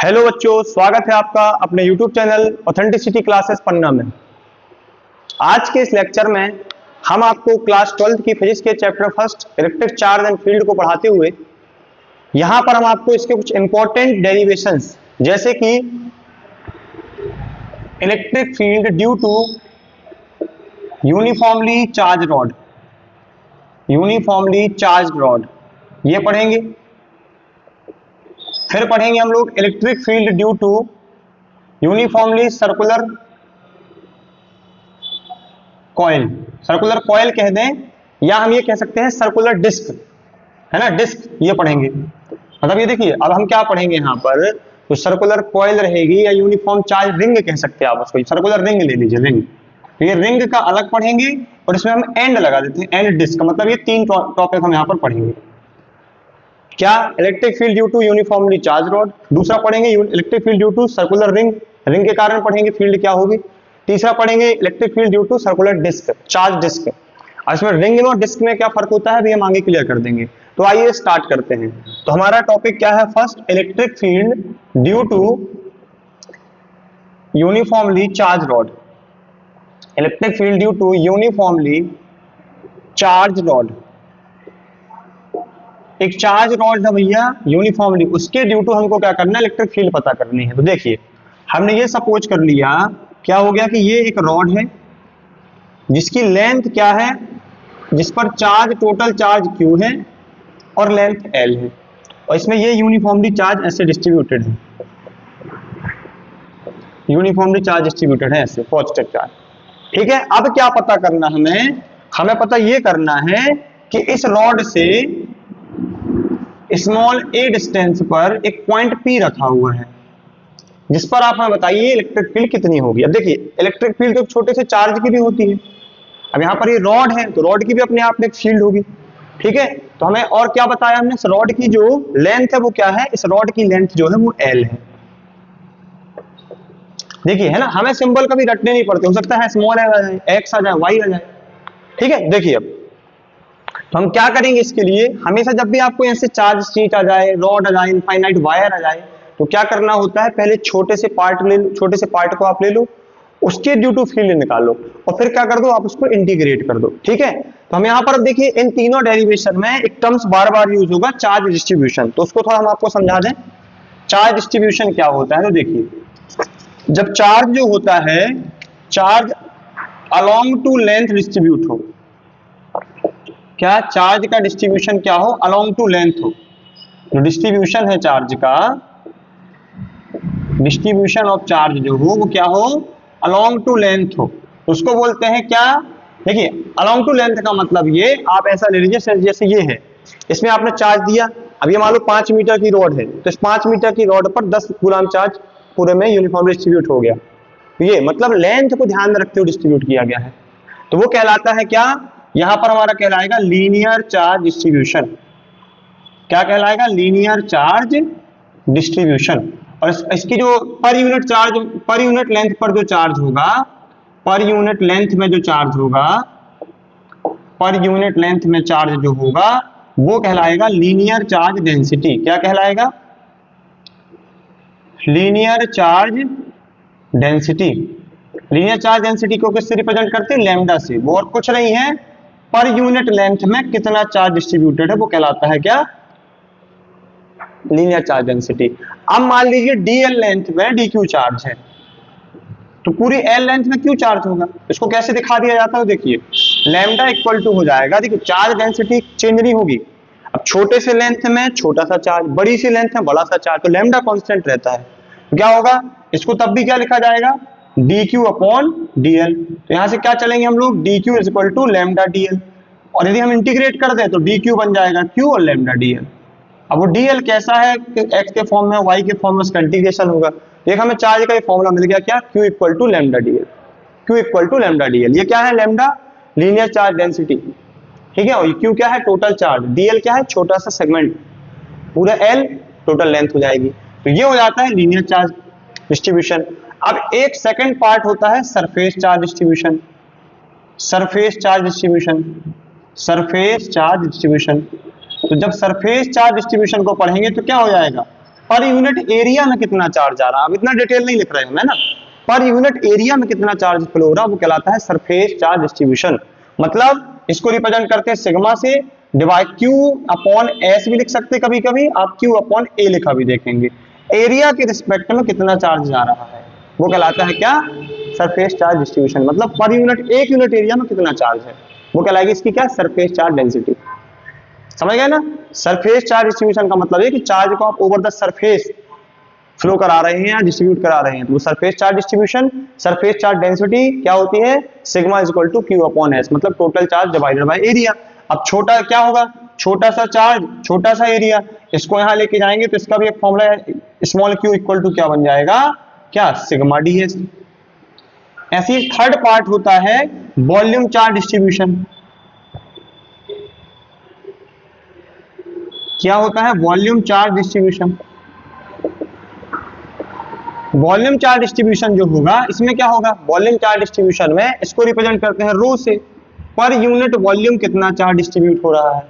Hello बच्चों, स्वागत है आपका अपने YouTube चैनल ऑथेंटिसिटी क्लासेस पन्ना में। आज के इस लेक्चर में हम आपको क्लास 12 की फिजिक्स के chapter first electric charge and field को पढ़ाते हुए यहां पर हम आपको इसके कुछ इंपॉर्टेंट डेरिवेशंस जैसे कि electric field due to uniformly charge rod ये पढ़ेंगे। फिर पढ़ेंगे हम लोग electric field due to uniformly circular coil कह दें, या हम ये कह सकते हैं सर्कुलर डिस्क, है ना, डिस्क ये पढ़ेंगे। मतलब ये देखिए, अब हम क्या पढ़ेंगे यहाँ पर, तो सर्कुलर कॉइल रहेगी या यूनिफॉर्म चार्ज रिंग कह सकते हैं आप उसको, सर्कुलर रिंग ले लीजिए, रिंग। तो ये रिंग का अलग पढ़ेंगे और इसमें हम एंड लगा देते हैं, एंड डिस्क। मतलब ये तीन टॉपिक हम यहाँ पर पढ़ेंगे। क्या? Electric field due to uniformly charge rod. दूसरा पढ़ेंगे electric field due to circular ring, ring के कारण पढ़ेंगे फील्ड क्या होगी। तीसरा पढ़ेंगे electric field due to circular disc, charge disc. और इसमें रिंग और डिस्क में क्या फर्क होता है भी हम आगे क्लियर कर देंगे। तो आइए स्टार्ट करते हैं। तो हमारा टॉपिक क्या है? First, electric field due to uniformly charge rod. Electric field due to uniformly charge rod. एक चार्ज रॉड है भैया यूनिफॉर्मली, उसके ड्यू टू हमको क्या करना है? इलेक्ट्रिक फील्ड पता करनी है। तो देखिए, हमने ये सपोज कर लिया, क्या हो गया कि ये एक रॉड है जिसकी लेंथ क्या है, जिस पर चार्ज, टोटल चार्ज Q है और लेंथ L है, और इसमें ये यूनिफॉर्मली चार्ज ऐसे डिस्ट्रीब्यूटेड है, यूनिफॉर्मली चार्ज डिस्ट्रीब्यूटेड है ऐसे, पॉजिटिव चार्ज। ठीक है, अब क्या पता करना हमें पता ये करना है कि इस रॉड से स्मॉल a डिस्टेंस पर एक पॉइंट P रखा हुआ है, जिस पर आप हमें बताइए इलेक्ट्रिक फील्ड कितनी होगी। अब देखिए, इलेक्ट्रिक फील्ड तो छोटे से चार्ज की भी होती है। अब यहाँ पर ये रॉड है तो रॉड की भी अपने आप में एक फील्ड होगी। ठीक है, तो हमें और क्या बताया हमने? इस रॉड की जो लेंथ है वो क्या है? इस रॉड की लेंथ जो है वो L है। देखिए, है ना, हमें सिंबल कभी रटने नहीं पड़ते, हो सकता है स्मॉल आ जाए, x आ जाए, y आ जाए। ठीक है, देखिए अब तो हम क्या करेंगे इसके लिए, हमेशा जब भी आपको यहाँ से चार्ज शीट आ जाए, रॉड आ जाए, इनफाइनाइट वायर आ जाए, तो क्या करना होता है? पहले छोटे से पार्ट को आप ले लो, उसके ड्यू टू फील्ड निकालो और फिर क्या कर दो, आप उसको इंटीग्रेट कर दो। ठीक है, तो हम यहाँ पर देखिए इन तीनों डेरिवेशन में एक टर्म्स बार बार यूज होगा, चार्ज डिस्ट्रीब्यूशन। तो उसको थोड़ा हम आपको समझा दें, चार्ज डिस्ट्रीब्यूशन क्या होता है। तो देखिए, जब चार्ज जो होता है, charge along to length distribute हो, क्या चार्ज का डिस्ट्रीब्यूशन क्या हो? अलोंग टू लेंथ हो। जो डिस्ट्रीब्यूशन है चार्ज का, डिस्ट्रीब्यूशन ऑफ चार्ज जो हो वो क्या हो? अलोंग टू लेंथ हो। उसको बोलते हैं क्या? देखिए, अलोंग टू लेंथ का मतलब ये, आप ऐसा ले लीजिए जैसे ये है, इसमें आपने चार्ज दिया। अब ये मान लो 5 मीटर की रॉड है, तो इस 5 मीटर की रॉड पर 10 कूलम चार्ज पूरे में यूनिफॉर्म डिस्ट्रीब्यूट हो गया। तो ये मतलब लेंथ को ध्यान में रखते हुए डिस्ट्रीब्यूट किया गया है। तो वो कहलाता है क्या? यहां पर हमारा कहलाएगा लीनियर चार्ज डिस्ट्रीब्यूशन। क्या कहलाएगा? Linear charge distribution. और इसकी जो per unit charge, per unit length पर जो चार्ज होगा, पर यूनिट लेंथ में जो चार्ज होगा, पर यूनिट लेंथ में चार्ज जो होगा वो कहलाएगा लीनियर चार्ज डेंसिटी। क्या कहलाएगा? Linear charge density. Linear charge density को किससे रिप्रेजेंट करते हैं? लैम्डा से। वो और कुछ नहीं है, पर यूनिट लेंथ में कितना चार्ज डिस्ट्रीब्यूटेड है वो कहलाता है क्या? Linear charge density. अब मान लीजिए dl लेंथ में dq चार्ज है, तो पूरी l लेंथ में q चार्ज होगा। इसको कैसे दिखा दिया जाता है? देखिए, लैम्डा इक्वल टू हो जाएगा, देखिए चार्ज डेंसिटी चेंज नहीं होगी। अब छोटे से लेंथ में छोटा सा चार्ज, बड़ी सी लेंथ में बड़ा सा चार्ज, तो लैम्डा कांस्टेंट रहता है। तो क्या होगा? इसको तब भी क्या लिखा जाएगा? dq upon dl। तो यहां से क्या चलेंगे हम लोग? dq is equal to lambda dl, और यदि हम इंटीग्रेट कर दें तो dq बन जाएगा q और लैम्डा dl। अब वो dl कैसा है कि x के फॉर्म में, y के फॉर्म में उसका इंटीग्रेशन होगा। एक हमें चार्ज का फॉर्मूला मिल गया, क्या? q equal to lambda dl। q equal to lambda dl, ये क्या है? Lambda linear charge density. ठीक है, और q क्या है? Total charge. dl क्या है? छोटा सा सेगमेंट, पूरा l टोटल लेंथ हो जाएगी। तो ये हो जाता है लीनियर चार्ज डिस्ट्रीब्यूशन। अब एक सेकंड पार्ट होता है surface charge distribution. Surface charge distribution, surface charge distribution. तो जब सरफेस चार्ज डिस्ट्रीब्यूशन को पढ़ेंगे तो क्या हो जाएगा? पर यूनिट एरिया में कितना चार्ज आ रहा है। अब इतना डिटेल नहीं लिख रहे हैं ना, पर यूनिट एरिया में कितना चार्ज फ्लो हो रहा है वो कहलाता है सरफेस चार्ज डिस्ट्रीब्यूशन। मतलब इसको रिप्रेजेंट करते हैं सिग्मा से, डिवाइड क्यू अपॉन एस भी लिख सकते हैं, कभी कभी आप क्यू अपॉन ए लिखा भी देखेंगे। एरिया के रिस्पेक्ट में कितना चार्ज जा रहा है वो कहलाता है क्या, सरफेस चार्ज डिस्ट्रीब्यूशन। मतलब पर यूनिट, एक यूनिट एरिया में कितना चार्ज है वो कहलाएगी इसकी क्या, सरफेस चार्ज डेंसिटी। समझ गए ना। सरफेस चार्ज डिस्ट्रीब्यूशन का मतलब है कि चार्ज को आप ओवर द सरफेस फ्लो करा रहे हैं या डिस्ट्रीब्यूट करा रहे हैं, तो वो surface charge distribution. Surface charge density क्या होती है, sigma is equal to q upon S, मतलब total charge divided by area. अब छोटा क्या होगा, छोटा सा चार्ज छोटा सा एरिया, इसको यहां लेके जाएंगे तो इसका भी एक फॉर्मूला है, स्मॉल क्यू इक्वल टू क्या बन जाएगा, क्या, सिग्मा डी एस। ऐसी थर्ड पार्ट होता है वॉल्यूम चार्ज डिस्ट्रीब्यूशन। क्या होता है, volume charge distribution. Volume charge distribution जो होगा इसमें क्या होगा, वॉल्यूम चार्ज डिस्ट्रीब्यूशन में इसको रिप्रेजेंट करते हैं रो से, पर यूनिट वॉल्यूम कितना चार्ज डिस्ट्रीब्यूट हो रहा है,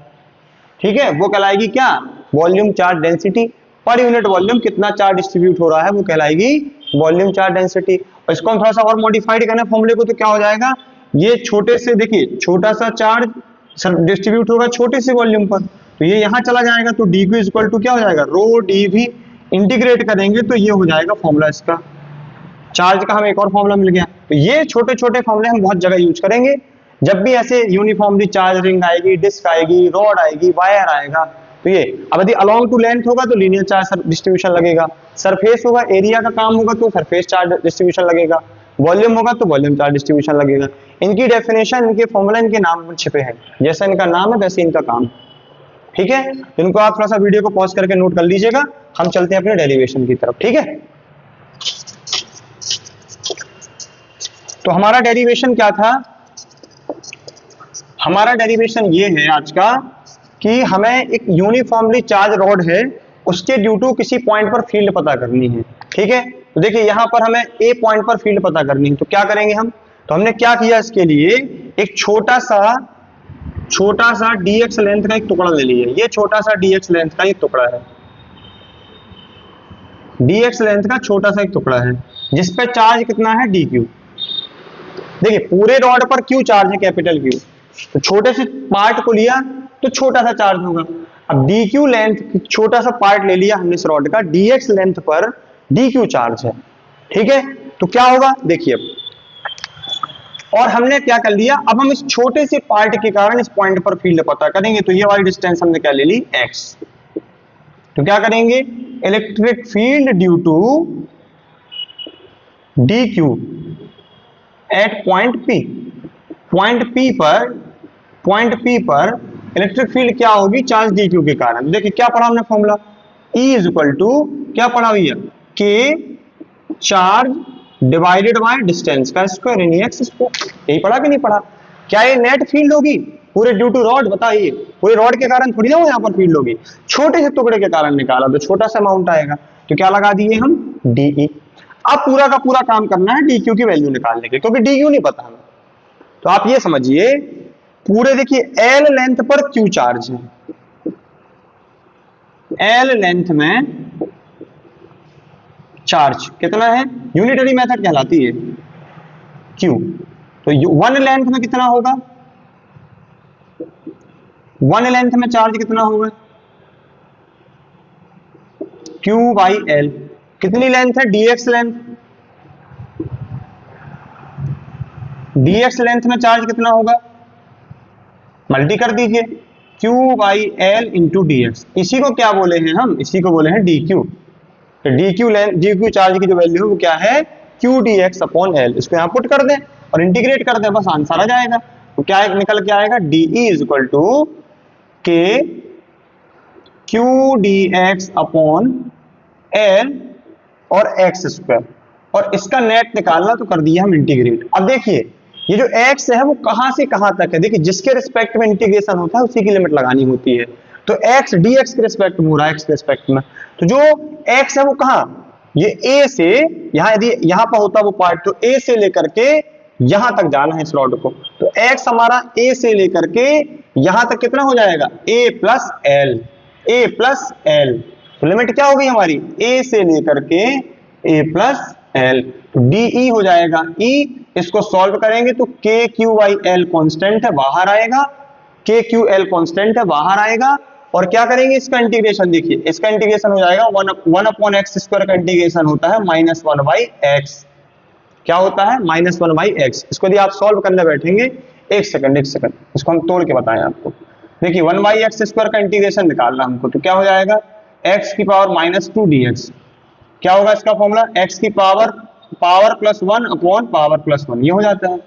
ठीक है, वो कहलाएगी क्या, volume charge density. Per unit volume कितना चार्ज डिस्ट्रीब्यूट हो रहा है वो कहलाएगी वॉल्यूम चार्ज डेंसिटी। और इसको हम थोड़ा सा और मॉडिफाइड करना फॉर्मूले को, तो क्या हो जाएगा, ये छोटे से, देखिए छोटा सा चार्ज डिस्ट्रीब्यूट होगा छोटे से वॉल्यूम पर, तो ये यहां चला जाएगा, तो डी क्यू इक्वल टू क्या हो जाएगा, रो डी वी। इंटीग्रेट करेंगे तो ये हो जाएगा फॉर्मूला इसका, चार्ज का हमें एक और फॉर्मूला मिल गया। तो ये छोटे छोटे फॉर्मूले हम बहुत जगह यूज करेंगे, जब भी ऐसे यूनिफॉर्मली चार्ज रिंग आएगी, डिस्क आएगी, रॉड आएगी, वायर आएगा, तो ये अब यदि अलोंग टू लेंथ होगा तो लीनियर चार्ज डिस्ट्रीब्यूशन लगेगा, सरफेस होगा, एरिया का काम होगा तो सरफेस चार्ज डिस्ट्रीब्यूशन लगेगा, वॉल्यूम होगा तो वॉल्यूम चार्ज डिस्ट्रीब्यूशन लगेगा। इनकी डेफिनेशन, इनके फॉर्मूला इनके नाम में छिपे हैं, जैसा इनका नाम है वैसे इनका काम, ठीक है। इनको आप थोड़ा सा वीडियो को पॉज करके नोट कर लीजिएगा, हम चलते हैं अपने डेरिवेशन की तरफ, ठीक है। तो हमारा डेरिवेशन क्या था, हमारा डेरिवेशन ये है आज का कि हमें एक यूनिफॉर्मली चार्ज रॉड है, उसके ड्यू टू किसी पॉइंट पर फील्ड पता करनी है, ठीक है। तो देखिए यहां पर हमें ए पॉइंट पर फील्ड पता करनी है, तो क्या करेंगे हम, तो हमने क्या किया, इसके लिए एक छोटा सा dx लेंथ का एक टुकड़ा ले लिया। ये छोटा सा dx लेंथ का एक टुकड़ा है, dx लेंथ का छोटा सा एक टुकड़ा है, जिसपे चार्ज कितना है, dq। देखिए पूरे रॉड पर q चार्ज है, कैपिटल Q, तो छोटे से पार्ट को लिया तो छोटा सा चार्ज होगा। अब dq लेंथ, छोटा सा पार्ट ले लिया हमने इस रॉड का, dx लेंथ पर dq चार्ज है, ठीक है। तो क्या होगा, देखिए, और हमने क्या कर लिया, अब हम इस छोटे से पार्ट के कारण इस पॉइंट पर फील्ड पता करेंगे, तो ये वाली डिस्टेंस हमने क्या ले ली, x। तो क्या करेंगे, electric field due to dq at point p, point p पर इलेक्ट्रिक फील्ड क्या होगी, चार्ज dq के कारण। देखिए क्या पढ़ा हमने formula, E is equal to क्या पढ़ा हुई है, k charge divided by distance का स्क्वायर यानी x स्क्वायर, यही पढ़ा कि नहीं पढ़ा। क्या ये नेट फील्ड होगी पूरे ड्यू टू रॉड, बताइए, पूरे रॉड के कारण थोड़ी ना वो यहाँ पर फील्ड होगी, छोटे से टुकड़े के कारण निकाला तो छोटा सा अमाउंट आएगा, तो क्या लगा दिए हम, dE। अब पूरा का पूरा काम करना है dq की वैल्यू निकालने के, क्योंकि dq नहीं पता हमें। तो आप ये समझिए, पूरे देखिए L लेंथ पर q चार्ज है, L लेंथ में चार्ज कितना है, यूनिटरी मेथड कहलाती है Q। तो 1 लेंथ में कितना होगा, 1 लेंथ में चार्ज कितना होगा, Q बाई L। कितनी लेंथ है, dx लेंथ, dx लेंथ में चार्ज कितना होगा, मल्टी कर दीजिए, Q by L into dx। इसी को क्या बोले हैं हम, इसी को बोले हैं dq। तो dq चार्ज की जो वैल्यू है वो क्या है, q dx अपॉन l। इसको यहां पुट कर दें और इंटीग्रेट कर दें, बस आंसर आ जाएगा। तो क्या निकल के आएगा, dE is equal to k q dx upon l और x स्क्वायर, और इसका नेट निकालना तो कर दिया हम इंटीग्रेट। अब देखिए ये जो x है वो कहां से कहां तक है, देखिए जिसके रिस्पेक्ट में इंटीग्रेशन होता है उसी की लिमिट लगानी होती है। तो x dx के रिस्पेक्ट में हो रहा है, x के रिस्पेक्ट में, तो जो x है वो कहां, ये a से, यहां यदि यहां पर होता वो पार्ट, तो a से लेकर के यहां तक जाना है इस रॉड को, तो x हमारा a से लेकर के यहां तक कितना हो जाएगा, a प्लस l। तो लिमिट क्या होगी हमारी, ए से लेकर के ए प्लस एल, तो डी ई हो जाएगा ई। इसको सॉल्व करेंगे तो के क्यू बाई एल कॉन्स्टेंट है बाहर आएगा, के क्यू एल कॉन्स्टेंट है बाहर आएगा। और क्या करेंगे इसका इंटीग्रेशन, देखिए इसका इंटीग्रेशन हो जाएगा 1 अपॉन एक्स स्क्वायर का इंटीग्रेशन होता है -1 बाई एक्स। क्या होता है -1 बाई एक्स। इसको यदि आप सॉल्व करने बैठेंगे, एक सेकंड इसको हम तोड़ के बताएं आपको। देखिए 1 बाई एक्स स्क्वायर का इंटीग्रेशन निकालना हमको, तो क्या हो जाएगा x की पावर -2 dx। क्या होगा इसका फॉर्मूला, x की पावर +1 अपॉन पावर +1, ये हो जाता है।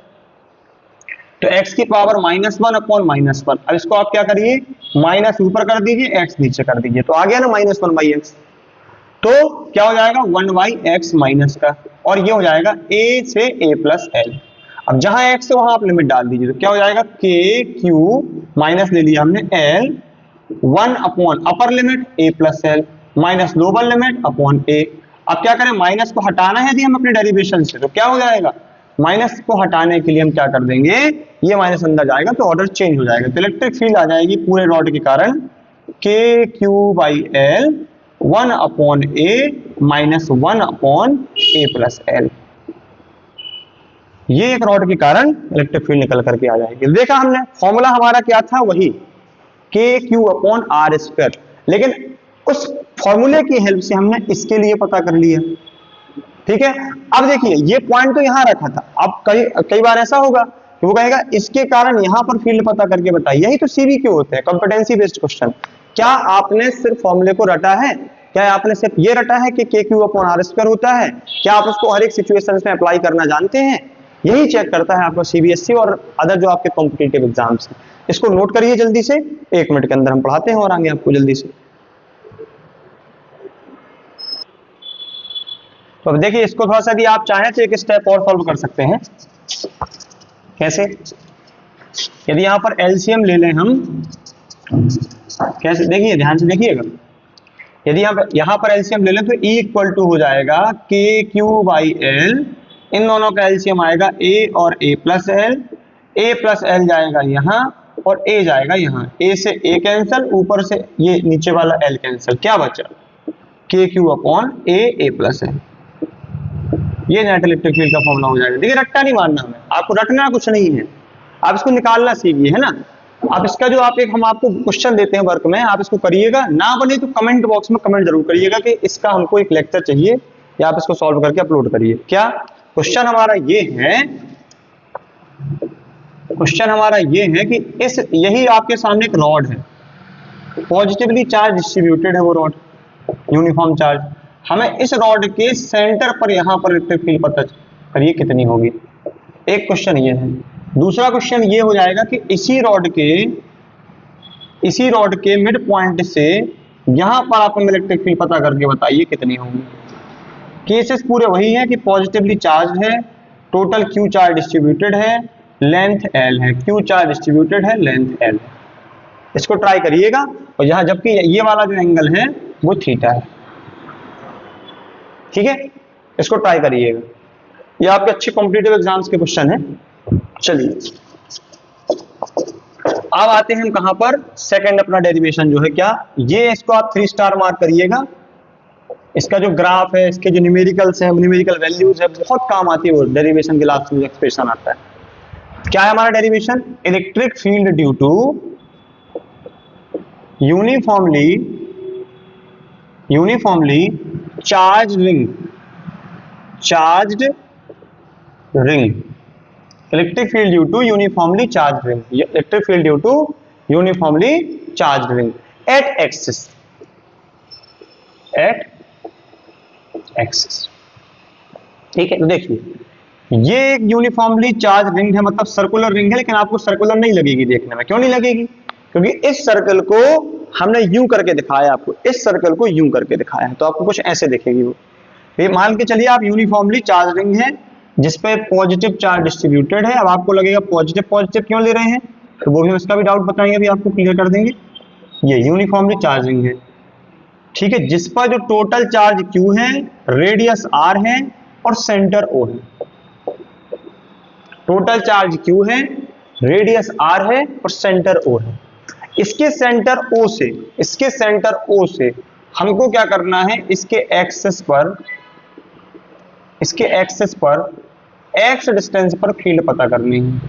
तो x की पावर -1 अपॉन -1, अब इसको आप क्या करिए, माइनस ऊपर कर दीजिए, x नीचे कर दीजिए, तो आ गया ना -1 बाई एक्स। तो क्या हो जाएगा 1 बाई एक्स माइनस का, और ये हो जाएगा a से a प्लस एल। अब जहां x है वहां आप लिमिट डाल दीजिए, तो क्या हो जाएगा k q माइनस ले लिया हमने l 1 upon upper limit a plus L minus lower limit upon a। अब क्या करें, माइनस को हटाना है यदि हम अपने डेरिवेशन से, तो क्या हो जाएगा, माइनस को हटाने के लिए हम क्या कर देंगे, ये माइनस अंदर जाएगा तो ऑर्डर चेंज हो जाएगा, तो इलेक्ट्रिक फील्ड आ जाएगी पूरे रॉड के कारण के Q by L 1 upon A minus 1 upon A plus L. ये एक रॉड के कारण इलेक्ट्रिक फील्ड निकल करके आ जाएगी। देखा हमने फॉर्मूला हमारा क्या था, वही के क्यू अपॉन आर स्क्वायर, लेकिन उस फॉर्मूले की हेल्प से हमने इसके लिए पता कर लिया। ठीक है, अब देखिए ये पॉइंट तो यहां रखा था, अब कई बार ऐसा होगा कि वो कहेगा इसके कारण यहां पर फील्ड पता करके बताइए, यही तो सीबी के होते हैं, कॉम्पिटेंसी बेस्ड क्वेश्चन। क्या आपने सिर्फ फॉर्मूले को रटा है, क्या आपने सिर्फ ये रटा है कि के क्यू अपॉन आर स्क्वायर होता है, क्या आप उसको हर एक सिचुएशन में अप्लाई करना जानते हैं, यही चेक करता है आपका सीबीएसई और अदर जो आपके कॉम्पिटिटिव एग्जाम्स हैं। इसको नोट करिए जल्दी से, 1 मिनट के अंदर हम पढ़ाते हैं और आगे आपको जल्दी से। तो अब देखिए इसको थोड़ा सा भी आप चाहें तो एक स्टेप और सॉल्व कर सकते हैं। कैसे, यदि यहां पर एलसीएम ले लें हम, कैसे देखिए ध्यान से देखिएगा, यदि यहां पर एलसीएम ले लें तो E इक्वल टू हो जाएगा के क्यू बाई एल, इन दोनों का एलसीएम आएगा A और A प्लस एल जाएगा यहाँ और A जाएगा यहाँ, A से A कैंसिल, ऊपर से ये नीचे वाला L कैंसिल, क्या बचा के क्यू अपॉन ए प्लस एल। ये नेट इलेक्ट्रिक फील्ड का फॉर्मूला हो जाएगा। देखिए रट्टा नहीं मारना हमें, आपको रटना कुछ नहीं है, आप इसको निकालना सीखिए, है ना। आप इसका जो हम आपको क्वेश्चन देते हैं वर्क में, आप इसको करिएगा, ना बने तो कमेंट बॉक्स में कमेंट जरूर करिएगा कि इसका हमको एक लेक्चर चाहिए, या आप इसको सॉल्व करके अपलोड करिए। क्या क्वेश्चन हमारा ये है, कि यही आपके सामने एक रॉड है, पॉजिटिवली चार्ज डिस्ट्रीब्यूटेड है वो रॉड, यूनिफॉर्म चार्ज। हमें इस रॉड के सेंटर पर यहां पर इलेक्ट्रिक फील्ड पता करिए कितनी होगी। एक क्वेश्चन ये है। दूसरा क्वेश्चन ये हो जाएगा कि इसी रॉड के मिड पॉइंट से यहां पर आप हमें इलेक्ट्रिक फील्ड पता करके बताइए कितनी होगी। केसेस पूरे वही है कि पॉजिटिवली चार्ज है, टोटल क्यू चार्ज डिस्ट्रीब्यूटेड है, लेंथ एल है, क्यू चार्ज डिस्ट्रीब्यूटेड है, लेंथ एल है। इसको ट्राई करिएगा, और यहां जबकि ये वाला जो एंगल है वो थीटा है। ठीक है, इसको ट्राई करिएगा, ये आपके अच्छे कॉम्पिटिटिव एग्जाम्स के क्वेश्चन है। चलिए अब आते हैं हम कहां पर, सेकंड अपना डेरिवेशन जो है क्या, ये इसको आप 3 स्टार मार्क करिएगा। इसका जो ग्राफ है, इसके जो न्यूमेरिकल्स है, न्यूमेरिकल वैल्यूज है, बहुत काम आती है वो डेरिवेशन के लास्ट में जो एक्सप्रेशन आता है। क्या है हमारा derivation, electric field due to uniformly charged ring, electric field due to uniformly charged ring, electric field due to uniformly charged ring at axis, ठीक है। तो देखिए ये एक यूनिफॉर्मली चार्ज रिंग है, मतलब सर्कुलर रिंग है, लेकिन आपको सर्कुलर नहीं लगेगी देखने में। क्यों नहीं लगेगी, क्योंकि इस सर्कल को हमने यूं करके दिखाया, आपको इस सर्कल को यूं करके दिखाया है, तो आपको कुछ ऐसे दिखेगी वो। ये मान के चलिए आप यूनिफॉर्मली चार्ज रिंग है जिसपे पॉजिटिव चार्ज डिस्ट्रीब्यूटेड है। अब आपको लगेगा पॉजिटिव क्यों ले रहे हैं, तो वो भी हम इसका भी डाउट बताएंगे, अभी आपको क्लियर कर देंगे। ये यूनिफॉर्मली चार्ज रिंग है, ठीक है, जिस पर जो टोटल चार्ज Q है, रेडियस R है और सेंटर O है। टोटल चार्ज Q है, रेडियस R है और सेंटर O है। इसके सेंटर O से हमको क्या करना है, इसके एक्सेस पर एक्स डिस्टेंस पर फील्ड पता करनी है।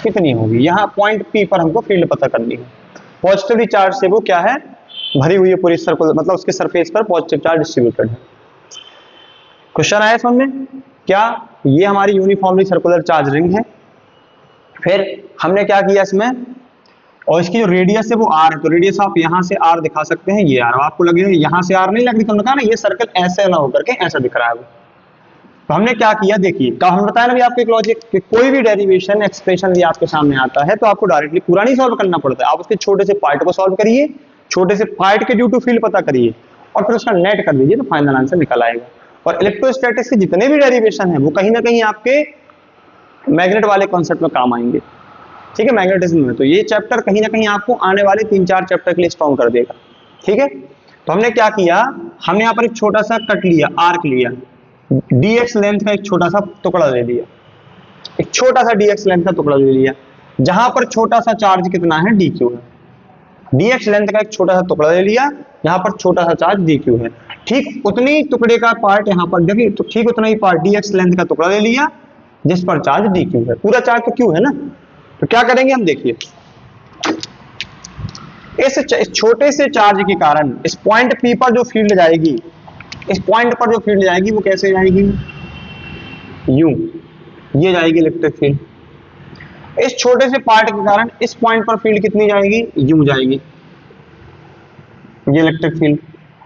कितनी होगी, यहाँ पॉइंट पी पर हमको फील्ड पता करनी है। पॉजिटिवली चार्ज से वो क्या है, भरी हुई है पूरी सर्कुलर, मतलब उसके सरफेस पर पॉजिटिव चार्ज डिस्ट्रीब्यूटेड है। क्वेश्चन आया समझ में क्या, ये हमारी यूनिफॉर्मली सर्कुलर चार्ज रिंग है। फिर हमने क्या किया इसमें, और इसकी जो रेडियस है वो आर है, तो रेडियस आप यहां से आर दिखा सकते हैं, ये आर आपको लगेगा, यहां से आर नहीं लग रही, तुमने कहा ना ये सर्कल ऐसे ना होकर के ऐसा दिख रहा है। तो हमने क्या किया, देखिए हम बताया ना भी आपको एक लॉजिक कि कोई भी डेरिवेशन एक्सप्रेशन भी आपके सामने आता है तो आपको डायरेक्टली पूरा नहीं सॉल्व करना पड़ता है, आप उसके छोटे से पार्ट को सॉल्व करिए, छोटे से पार्ट के ड्यू टू फील्ड पता करिए और फिर उसका नेट कर दीजिए, तो फाइनल आंसर निकल आएगा। और इलेक्ट्रोस्टैटिक्स के जितने भी डेरिवेशन है वो कहीं ना कहीं आपके मैग्नेट वाले कॉन्सेप्ट में काम आएंगे, ठीक है, मैग्नेटिज्म में। तो ये चैप्टर कहीं ना कहीं आपको आने वाले 3-4 चैप्टर के लिए स्ट्रॉन्ग कर देगा, ठीक है। तो हमने क्या किया, हमने यहाँ पर एक छोटा सा कट लिया, आर्क लिया, dx लेंथ का एक छोटा सा टुकड़ा ले लिया, एक छोटा सा dx लेंथ का टुकड़ा ले लिया, जहां पर छोटा सा चार्ज कितना है, dq है। dx लेंथ का एक छोटा सा टुकड़ा ले लिया, जहां पर छोटा सा चार्ज dq है। ठीक उतनी टुकड़े का पार्ट यहाँ पर देखिए, तो ठीक उतना ही पार्ट dx लेंथ का टुकड़ा ले लिया जिस पर चार्ज dq है, पूरा चार्ज तो q है ना। तो क्या करेंगे हम, देखिए इस छोटे से चार्ज के कारण इस पॉइंट P पर जो फील्ड जाएगी, इस पॉइंट पर जो फील्ड जाएगी वो कैसे जाएगी, यूं, ये जाएगी इलेक्ट्रिक फील्ड। इस छोटे से पार्ट के कारण इस पॉइंट पर फील्ड कितनी जाएगी, यूं जाएगी, ये इलेक्ट्रिक फील्ड।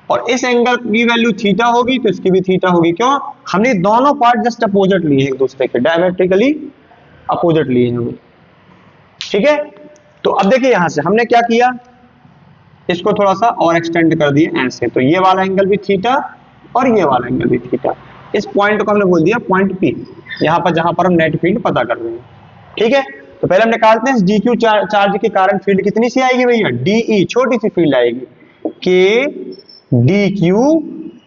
और इस एंगल की वैल्यू थीटा होगी तो इसकी भी थीटा होगी, क्यों, हमने दोनों पार्ट जस्ट अपोजिट लिए हैं एक दूसरे के, डायमेट्रिकली अपोजिट लिए हैं, ठीक है। तो अब देखिए यहां से हमने क्या किया, इसको थोड़ा सा और एक्सटेंड कर दिए ऐसे, तो ये वाला एंगल भी थीटा और ये वाला एंगल भी थीटा। इस पॉइंट को हमने बोल दिया पॉइंट पी, यहां पर जहां पर हम नेट फील्ड पता कर रहे हैं, ठीक है। तो पहले हम निकालते हैं डी क्यू चार्ज के कारण फील्ड कितनी सी आएगी भैया, डीई, छोटी सी फील्ड आएगी, के डी क्यू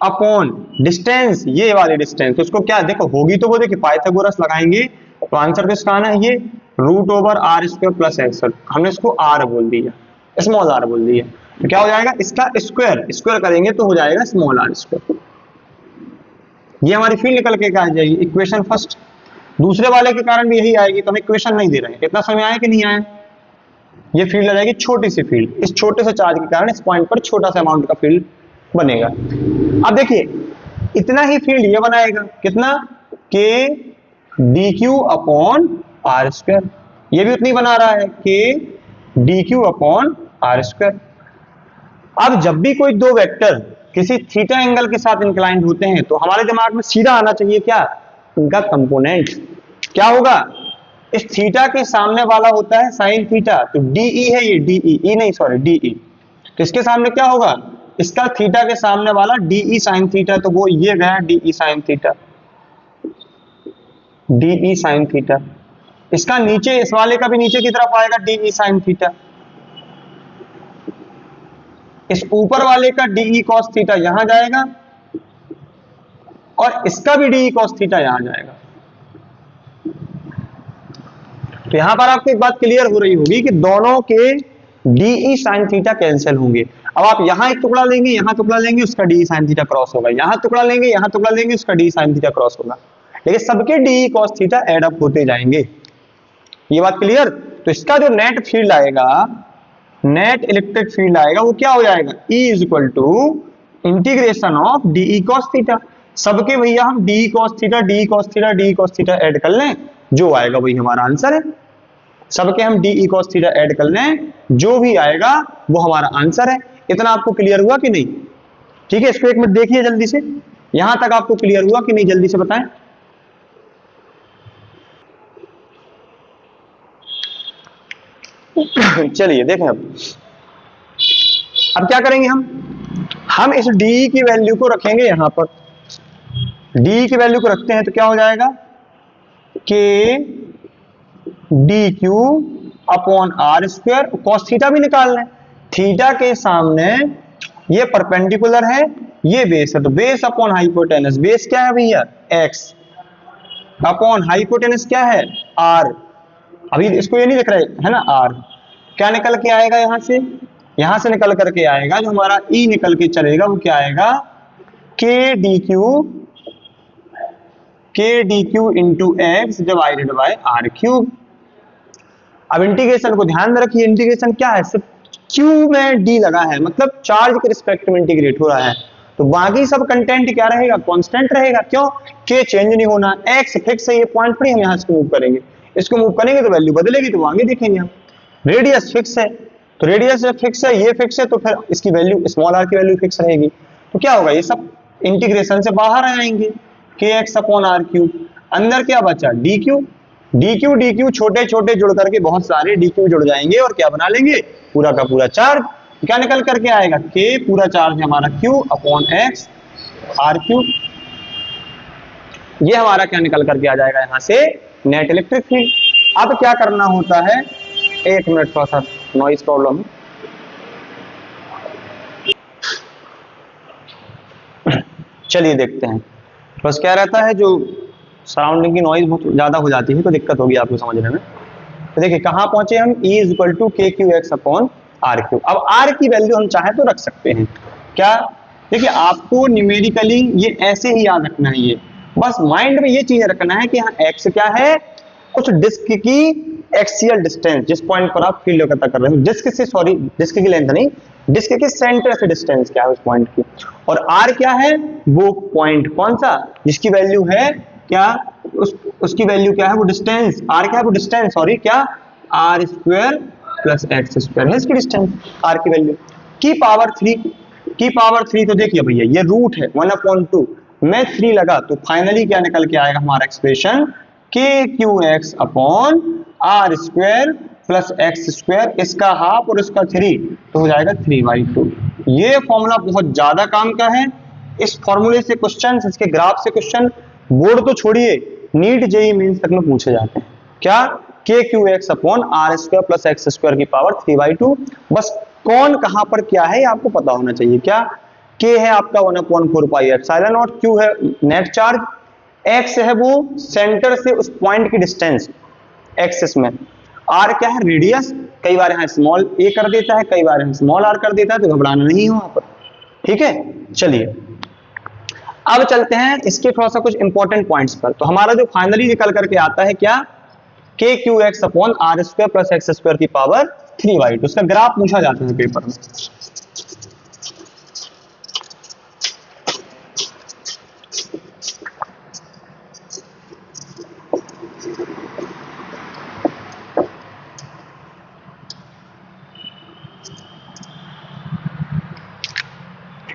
अपॉन डिस्टेंस, ये वाली डिस्टेंस, तो उसको क्या देखो होगी, तो वो देखिए पाइथागोरस लगाएंगे तो आंसर किसका आना है, ये root over are square plus X, हमने इसको आर बोल दिया, स्मॉल आर बोल दिया। तो क्या हो जाएगा, इसका स्क्वायर, स्क्वायर करेंगे तो हो जाएगा स्मॉल आर स्क्वायर। ये हमारी फील्ड निकल के आ जाएगी, इक्वेशन फर्स्ट। दूसरे वाले के कारण भी यही आएगी, तो हम इक्वेशन नहीं दे रहे हैं, इतना समय आया कि नहीं आया, ये फील्ड आ जाएगी छोटी सी फील्ड, इस छोटे से चार्ज के कारण इस पॉइंट पर छोटा सा अमाउंट का फील्ड बनेगा। अब देखिए इतना ही फील्ड ये बनाएगा, कितना, K D Q upon are square, ये भी उतनी बना रहा है, K D Q upon are square. अब जब भी कोई दो वेक्टर किसी थीटा एंगल के साथ इंक्लाइंड होते हैं तो हमारे दिमाग में सीधा आना चाहिए क्या, उनका कंपोनेंट क्या होगा, इस थीटा के सामने वाला होता है साइन थीटा, तो डीई है ये, डीई नहीं सॉरी डीई, तो इसके सामने क्या होगा, इसका थीटा के सामने वाला डीई साइन थीटा, तो वो ये गया D E sine theta, D E sine theta. इसका नीचे, इस वाले का भी नीचे की तरफ आएगा डीई साइन थीटा, इस ऊपर वाले का डीई कॉस थीटा यहां जाएगा और इसका भी डीई कॉस थीटा यहां जाएगा। तो यहां पर आपको एक बात क्लियर हो रही होगी कि दोनों के डीई साइन थीटा कैंसिल होंगे। अब आप यहां एक टुकड़ा लेंगे, यहां टुकड़ा लेंगे, उसका डीई साइन थीटा क्रॉस होगा, यहां टुकड़ा लेंगे, यहां टुकड़ा लेंगे, उसका डीई साइन थीटा क्रॉस होगा, लेकिन सबके D E cos theta add up होते जाएंगे। ये बात क्लियर। तो इसका जो नेट फील्ड आएगा, नेट इलेक्ट्रिक फील्ड आएगा, वो क्या हो जाएगा, E is equal to integration of D E cos theta. सबके भैया हम D E cos theta, D E cos theta, D E cos theta add कर लें, जो आएगा वही हमारा आंसर है। सबके हम डीई कॉस थीटा ऐड कर लें, जो भी आएगा वो हमारा आंसर है। इतना आपको क्लियर हुआ कि नहीं, ठीक है। इसको एक मिनट देखिए जल्दी से, यहां तक आपको क्लियर हुआ कि नहीं, जल्दी से बताएं। चलिए देखें अब क्या करेंगे हम इस डी की वैल्यू को रखेंगे यहां पर, डी की वैल्यू को रखते हैं तो क्या हो जाएगा, K D Q upon are square, cos theta भी निकाल लें, थीटा के सामने ये परपेंडिकुलर है, ये बेस है, तो बेस अपॉन हाइपोटेनस, बेस क्या है भैया एक्स, अपॉन हाइपोटेनस क्या है आर, अभी इसको ये नहीं दिख रहा है ना आर, क्या निकल के आएगा यहां से यहां से निकल करके आएगा जो हमारा ई निकल के चलेगा वो क्या आएगा, K D Q into x divided by R cube. अब इंटीग्रेशन को ध्यान में रखिए, इंटीग्रेशन क्या है, सिर्फ क्यू में डी लगा है, मतलब चार्ज के रिस्पेक्ट में इंटीग्रेट हो रहा है, तो बाकी सब कंटेंट क्या रहेगा, कांस्टेंट रहेगा। क्यों, के चेंज नहीं होना, एक्स फिक्स है, ये पॉइंट पर ही हम यहां से मूव करेंगे, इसको मूव करेंगे तो वैल्यू बदलेगी, तो आगे देखेंगे हम। रेडियस फिक्स है, तो रेडियस फिक्स है, ये फिक्स है, तो फिर इसकी वैल्यू स्मॉल आर की वैल्यू फिक्स रहेगी, तो क्या होगा, ये सब इंटीग्रेशन से बाहर आ जाएंगे, के एक्स अपॉन आर क्यूब। अंदर क्या बचा, डी क्यू, डी क्यू छोटे छोटे जुड़ करके बहुत सारे डी क्यू जुड़ जाएंगे और क्या बना लेंगे, पूरा का पूरा चार्ज। क्या निकल करके आएगा, के पूरा चार्ज हमारा Q upon X R Q. ये हमारा क्या निकल करके आ जाएगा यहां से, नेट इलेक्ट्रिक फील्ड। अब क्या करना होता है, एक मिनट, थोड़ा सा नॉइज प्रॉब्लम है। चलिए देखते हैं, बस क्या रहता है, जो सराउंडिंग की नॉइज बहुत ज्यादा हो जाती है तो दिक्कत होगी आपको समझने में। तो देखिए कहां पहुंचे हम, E is equal to K Q x upon R Q. अब आर की वैल्यू हम चाहे तो रख सकते हैं, क्या, देखिए आपको न्यूमेरिकली ये ऐसे ही याद रखना है, ये बस माइंड में ये चीज रखना है कि यहाँ एक्स क्या है, कुछ डिस्क की एक्सियल डिस्टेंस, जिस पॉइंट पर आप फील्ड पता कर रहे हो, डिस्क से, सॉरी डिस्क की लेंथ नहीं, डिस्क के सेंटर से डिस्टेंस क्या है उस पॉइंट की, और आर क्या है, वो पॉइंट कौन सा जिसकी वैल्यू है क्या, उसकी वैल्यू क्या है, वो डिस्टेंस, आर क्या है, वो डिस्टेंस, सॉरी क्या, R square plus x square है इसकी डिस्टेंस, आर की वैल्यू की पावर 3, तो देखिए भैया ये रूट है 1/2 में 3 लगा, तो फाइनली क्या निकल के आएगा हमारा expression, K Q x upon are square plus x square, इसका हाफ और इसका 3, तो हो जाएगा 3/2। ये फॉर्मूला बहुत ज्यादा काम का है, इस फॉर्मूले से क्वेश्चन, इसके ग्राफ से क्वेश्चन बोर्ड तो छोड़िए, नीट जेईई मेंस तक में पूछे जाते हैं। क्या, के Q x upon are square plus x square की पावर 3/2। बस कौन कहां पर क्या है ये आपको पता होना चाहिए। क्या, के है आपका 1/4 पाई एप्सिलॉन नॉट, क्यू है नेट चार्ज, एक्स है वो सेंटर से उस पॉइंट की डिस्टेंस एक्सिस में, आर क्या है रेडियस, कई बार यहाँ स्मॉल ए कर देता है, कई बार यहाँ स्मॉल आर कर देता है, तो घबराना नहीं हो वहां पर, ठीक है। चलिए अब चलते हैं इसके थोड़ा सा कुछ इंपॉर्टेंट पॉइंट्स पर। तो हमारा जो फाइनली निकल करके आता है क्या, के Q x upon are square plus x square की पावर 3/2, उसका ग्राफ पूछा जाता है पेपर में।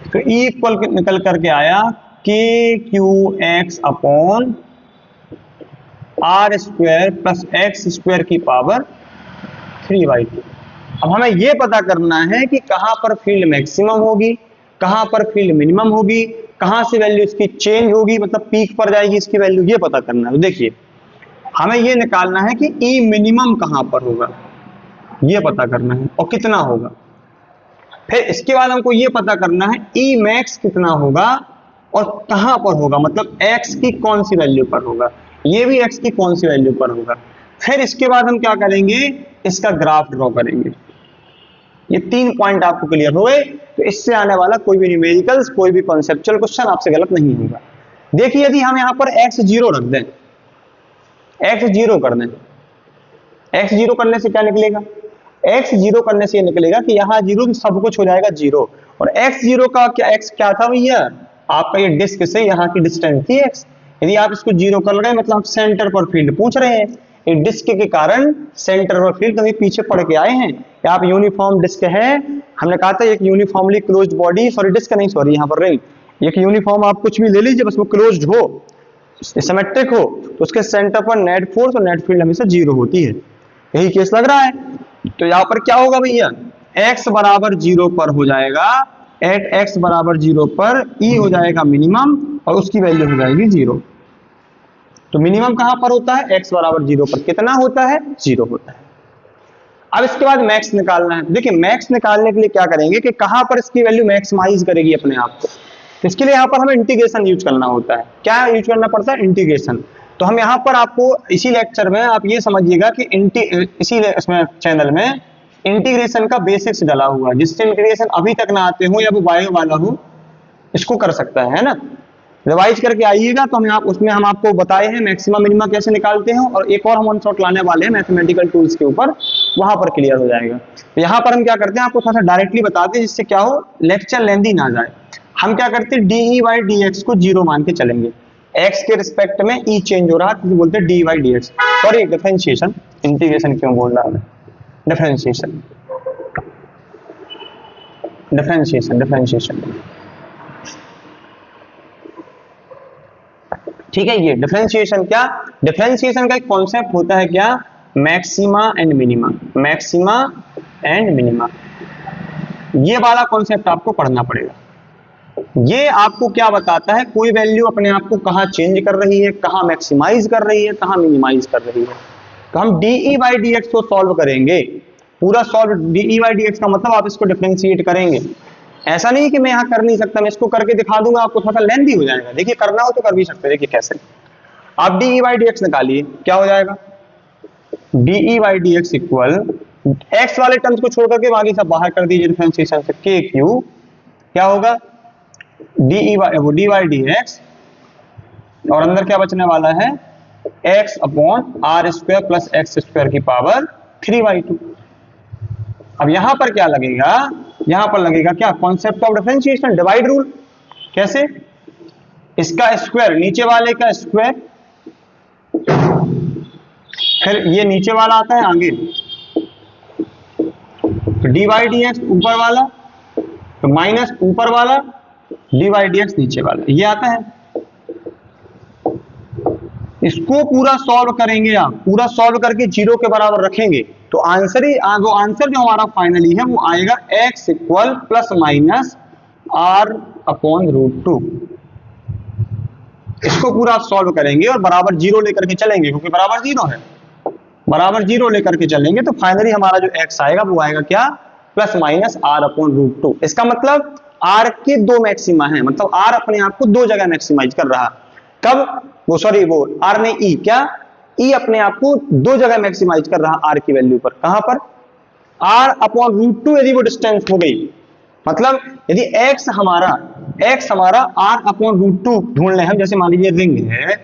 तो E इक्वल निकल करके आया K Q x upon are square plus x square की पावर 3/2। अब हमें यह पता करना है कि कहां पर फील्ड मैक्सिमम होगी, कहां पर फील्ड मिनिमम होगी, कहां से वैल्यू इसकी चेंज होगी, मतलब पीक पर जाएगी इसकी वैल्यू, ये पता करना है। तो देखिए हमें यह निकालना है कि ई मिनिमम कहां पर होगा, यह पता करना है, और कितना होगा। फिर इसके बाद हमको ये पता करना है ई मैक्स कितना होगा और कहां पर होगा, मतलब एक्स की कौन सी वैल्यू पर होगा, ये भी एक्स की कौन सी वैल्यू पर होगा। फिर इसके बाद हम क्या करेंगे, इसका ग्राफ ड्रॉ करेंगे। ये 3 पॉइंट आपको क्लियर हुए, तो इससे आने वाला कोई भी न्यूमेरिकल्स, कोई भी कॉन्सेप्चुअल क्वेश्चन आपसे गलत नहीं होगा। देखिए यदि हम यहां पर x 0 रख दें, x 0 कर दें, x 0 करने से क्या निकलेगा, x 0 करने से ये निकलेगा कि यहाँ 0 तो सब कुछ हो जाएगा 0, और x 0 का क्या, x क्या था भैया, आपका ये डिस्क से यहाँ की डिस्टेंस थी x। यदि आप इसको 0 कर रहे हैं मतलब आप सेंटर पर फील्ड पूछ रहे हैं, एक डिस्क के कारण सेंटर पर फील्ड कभी पीछे पड़ के आए हैं, या आप यूनिफॉर्म डिस्क है, हमने कहा था एक uniformly closed body, sorry disc नहीं, सॉरी यहाँ पर रिंग, एक यूनिफॉर्म आप कुछ भी ले लीजिए बस वो क्लोज्ड हो, सिमेट्रिक हो, तो उसके सेंटर पर नेट फोर्स और नेट फील्ड हमेशा 0 होती है, यही केस लग रहा है। तो यहाँ पर क्या होगा भैया, x बराबर 0 पर हो जाएगा, एट x बराबर 0 पर E हो जाएगा मिनिमम और उसकी वैल्यू हो जाएगी 0। तो मिनिमम कहां पर होता है, x बराबर 0 पर कितना होता है, 0 होता है। अब इसके बाद मैक्स निकालना है। देखिए मैक्स निकालने के लिए क्या करेंगे कि कहां पर इसकी वैल्यू मैक्सिमाइज करेगी अपने आप को, तो इसके लिए यहाँ पर हमें इंटीग्रेशन यूज करना होता है। क्या यूज करना पड़ता है, इंटीग्रेशन। तो हम यहाँ पर आपको इसी लेक्चर में आप ये समझिएगा कि इसी इसमें चैनल में इंटीग्रेशन का बेसिक्स डला हुआ है, जिससे इंटीग्रेशन अभी तक ना आते हो या वो बायो वाला हो, इसको कर सकता है ना। रिवाइज करके आइएगा तो उसमें हम आपको बताए हैं मैक्सिमा मिनिमा कैसे निकालते हैं, और एक और हम वन शॉट लाने वाले हैं मैथमेटिकल टूल्स के ऊपर, वहां पर क्लियर हो जाएगा। तो यहाँ पर हम क्या करते हैं, आपको थोड़ा सा डायरेक्टली बताते हैं, जिससे क्या हो लेक्चर लेंदी ना जाए। हम क्या करते हैं, डी बाई डी एक्स को जीरो मान के चलेंगे, एक्स के रिस्पेक्ट में ई चेंज हो रहा है तो बोलते हैं D by D x, sorry differentiation, integration क्यों बोल रहा है, डिफरेंशिएशन डिफरेंशिएशन डिफरेंशिएशन ठीक है। ये डिफरेंशिएशन क्या, डिफरेंशिएशन का एक कॉन्सेप्ट होता है क्या, maxima and minima, maxima and minima, ये वाला कॉन्सेप्ट आपको पढ़ना पड़ेगा। ये आपको क्या बताता है, कोई वैल्यू अपने आप को कहां चेंज कर रही है, कहां मैक्सिमाइज कर रही है, कहां मिनिमाइज कर रही है। तो हम डीई बाई डी एक्स को सॉल्व करेंगे, पूरा solve, D E by D X का मतलब आप इसको डिफरेंशिएट करेंगे। ऐसा नहीं कि मैं यहाँ कर नहीं सकता, मैं इसको करके दिखा दूंगा, आपको थोड़ा सा लेंथी हो जाएगा। देखिए करना हो तो कर भी सकते हैं, देखिए कैसे। आप D E by D x निकालिए, क्या हो जाएगा, D E by D x equal, x वाले टर्म्स को छोड़ करके बाकी सब बाहर कर दीजिए डिफरेंशिएशन से, के क्यू क्या होगा, डी बाई डी एक्स, और अंदर क्या बचने वाला है, X upon are square plus x square की पावर 3/2। अब यहां पर क्या लगेगा, यहां पर लगेगा क्या, concept of differentiation, divide rule. कैसे, इसका स्क्वायर नीचे वाले का स्क्वायर, फिर ये नीचे वाला आता है आगे, तो डी बाई डी एक्स ऊपर वाला, तो माइनस ऊपर वाला, डी बाई डी एक्स नीचे वाला, ये आता है। इसको पूरा सॉल्व करेंगे आप, पूरा सॉल्व करके जीरो के बराबर रखेंगे तो आंसर ही, वो आंसर जो हमारा फाइनली है वो आएगा x equal plus minus r upon root 2। इसको पूरा सॉल्व करेंगे और बराबर जीरो लेकर के चलेंगे, क्योंकि बराबर जीरो है, बराबर जीरो लेकर के चलेंगे तो फाइनली हमारा जो x आएगा वो आएगा क्या, plus minus r upon root 2। इसका मतलब r के दो मैक्सिमा है, मतलब r अपने आप को दो जगह मैक्सिमाइज कर रहा, कब, वो सॉरी वो r ने e, क्या e अपने आप को दो जगह मैक्सिमाइज कर रहा r की वैल्यू पर, कहां पर, r अपॉन रूट 2 यदि वो डिस्टेंस हो गई, मतलब यदि x हमारा r अपॉन रूट 2 ढूंढ लें हम, जैसे मान लीजिए रिंग है,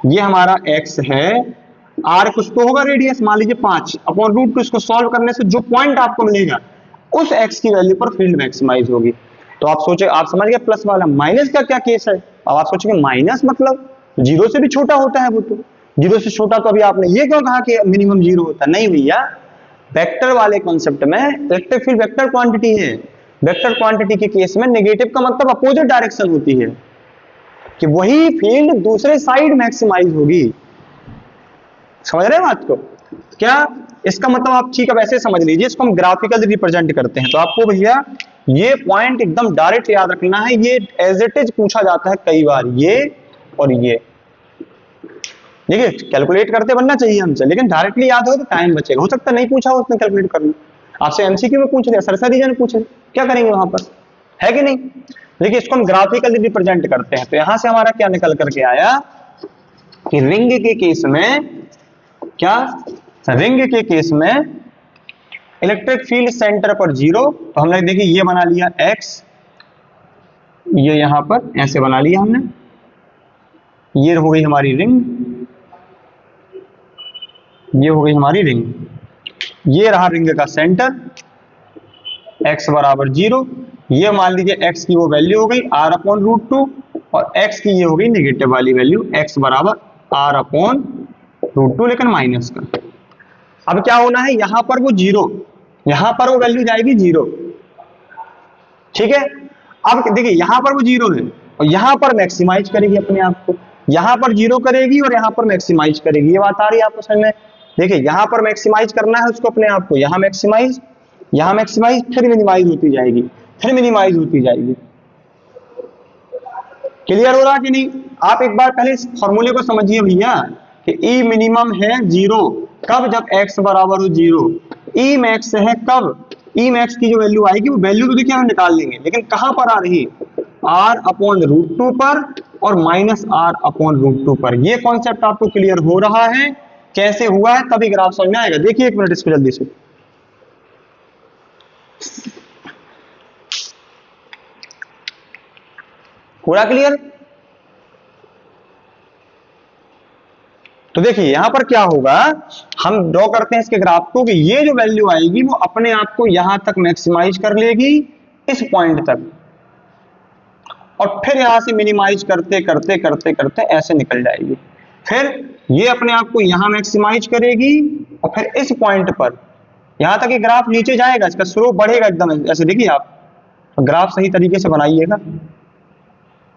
ये हमारा x है, r कुछ तो होगा रेडियस, मान लीजिए 5 अपॉन रूट 2, इसको सॉल्व करने से जो पॉइंट आपको मिलेगा उस x की वैल्यू पर फील्ड मैक्सिमाइज होगी। तो आप सोचे, आप समझ गए प्लस वाला। माइनस का क्या केस है, अब आप सोचेंगे माइनस मतलब जीरो से भी छोटा होता है, वो तो जीरो से छोटा, तो अभी आपने ये क्यों कहा कि मिनिमम जीरो होता है, नहीं भैया, वेक्टर वाले कॉन्सेप्ट में इलेक्ट्रिक फील्ड वेक्टर क्वांटिटी है, वेक्टर क्वांटिटी के केस में नेगेटिव का मतलब अपोजिट डायरेक्शन होती है, कि वही फील्ड दूसरे साइड मैक्सिमाइज होगी। समझ रहे हैं बात को, क्या इसका मतलब आप ठीक है वैसे समझ लीजिए, इसको हम ग्राफिकली रिप्रेजेंट करते हैं। तो आपको भैया ये पॉइंट एकदम डायरेक्ट याद रखना है, ये एज इट इज पूछा जाता है कई बार, ये और ये, देखिए कैलकुलेट करते बनना चाहिए हमसे, लेकिन डायरेक्टली याद हो तो टाइम बचेगा। हो सकता है नहीं पूछा हो उसने कैलकुलेट करना, आपसे एमसीक्यू में पूछ लिया, सरसा रीजन में पूछ लिया, क्या करेंगे वहां पर, है कि नहीं। देखिए इसको हम ग्राफिकली रिप्रेजेंट करते हैं, तो यहां से हमारा क्या निकल करके आया कि रिंग के केस में, क्या रिंग के केस में इलेक्ट्रिक फील्ड सेंटर पर जीरो, तो हमने देखिए ये बना लिया x, ये यहां पर ऐसे बना लिया हमने, ये हो गई हमारी रिंग, ये हो गई हमारी रिंग, ये रहा रिंग का सेंटर, x बराबर जीरो, ये मान लीजिए x की वो वैल्यू हो गई r अपॉन रूट 2, और x की ये हो गई नेगेटिव वाली वैल्यू, x बराबर r अपॉन रूट 2 लेकिन माइनस का। अब क्या होना है, यहां पर वो जीरो, यहां पर वो वैल्यू जाएगी जीरो, ठीक है। अब देखिए यहां पर वो जीरो है और यहां पर मैक्सिमाइज करेगी अपने आप को, यहां पर जीरो करेगी और यहां पर मैक्सिमाइज करेगी, ये बात आ रही है आपको समझ में। देखिए यहां पर मैक्सिमाइज करना है उसको अपने आप को, यहां मैक्सिमाइज, यहां मैक्सिमाइज, फिर मिनिमाइज होती जाएगी, फिर मिनिमाइज होती जाएगी। क्लियर हो रहा कि नहीं। आप एक बार पहले इस फॉर्मूले को समझिए भैया कि ई मिनिमम है जीरो, कब, जब x बराबर हो जीरो। ई मैक्स है कब, ई मैक्स की जो वैल्यू आएगी वो वैल्यू तो देखिए हम निकाल लेंगे, लेकिन कहां पर आ रही, r अपॉन रूट 2 पर और माइनस r अपॉन रूट 2 पर। ये कॉन्सेप्ट आपको क्लियर हो रहा है, कैसे हुआ है तभी ग्राफ समझ में आएगा। देखिए एक मिनट इसको जल्दी से, पूरा क्लियर? तो देखिए यहां पर क्या होगा, हम ड्रॉ करते हैं इसके ग्राफ को कि ये जो वैल्यू आएगी वो अपने आप को यहां तक मैक्सिमाइज कर लेगी इस पॉइंट तक, और फिर यहां से मिनिमाइज करते करते करते करते ऐसे निकल जाएगी। फिर ये अपने आप को यहां मैक्सिमाइज करेगी और फिर इस पॉइंट पर यहां तक ये ग्राफ नीचे जाएगा, इसका स्लोप बढ़ेगा एकदम ऐसे। देखिए आप ग्राफ सही तरीके से बनाइएगा,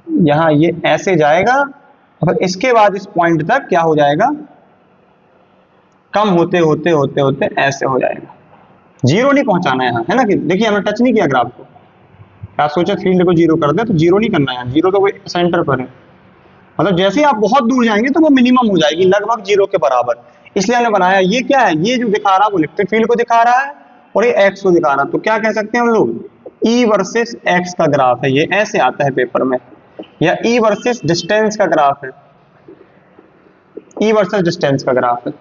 यहां ये ऐसे जाएगा और फिर इसके बाद इस पॉइंट तक क्या हो जाएगा, कम होते होते होते होते ऐसे हो जाएगा। जीरो नहीं पहुंचाना है यहाँ, है ना? कि देखिए हमने टच नहीं किया ग्राफ को। आप सोचे फील्ड को जीरो कर दे, तो जीरो नहीं करना है, जीरो तो वो सेंटर पर है। मतलब जैसे ही आप बहुत दूर जाएंगे तो वो मिनिमम हो जाएगी, लगभग जीरो के बराबर। इसलिए हमने बनाया। ये क्या है, ये जो दिखा रहा है वो इलेक्ट्रिक फील्ड को दिखा रहा है और ये एक्स को दिखा रहा है। तो क्या कह सकते हैं हम लोग, ई वर्सेस एक्स का ग्राफ है ये, ऐसे आता है पेपर में, या ई वर्सेस डिस्टेंस का ग्राफ है, ई वर्सेस डिस्टेंस का ग्राफ है।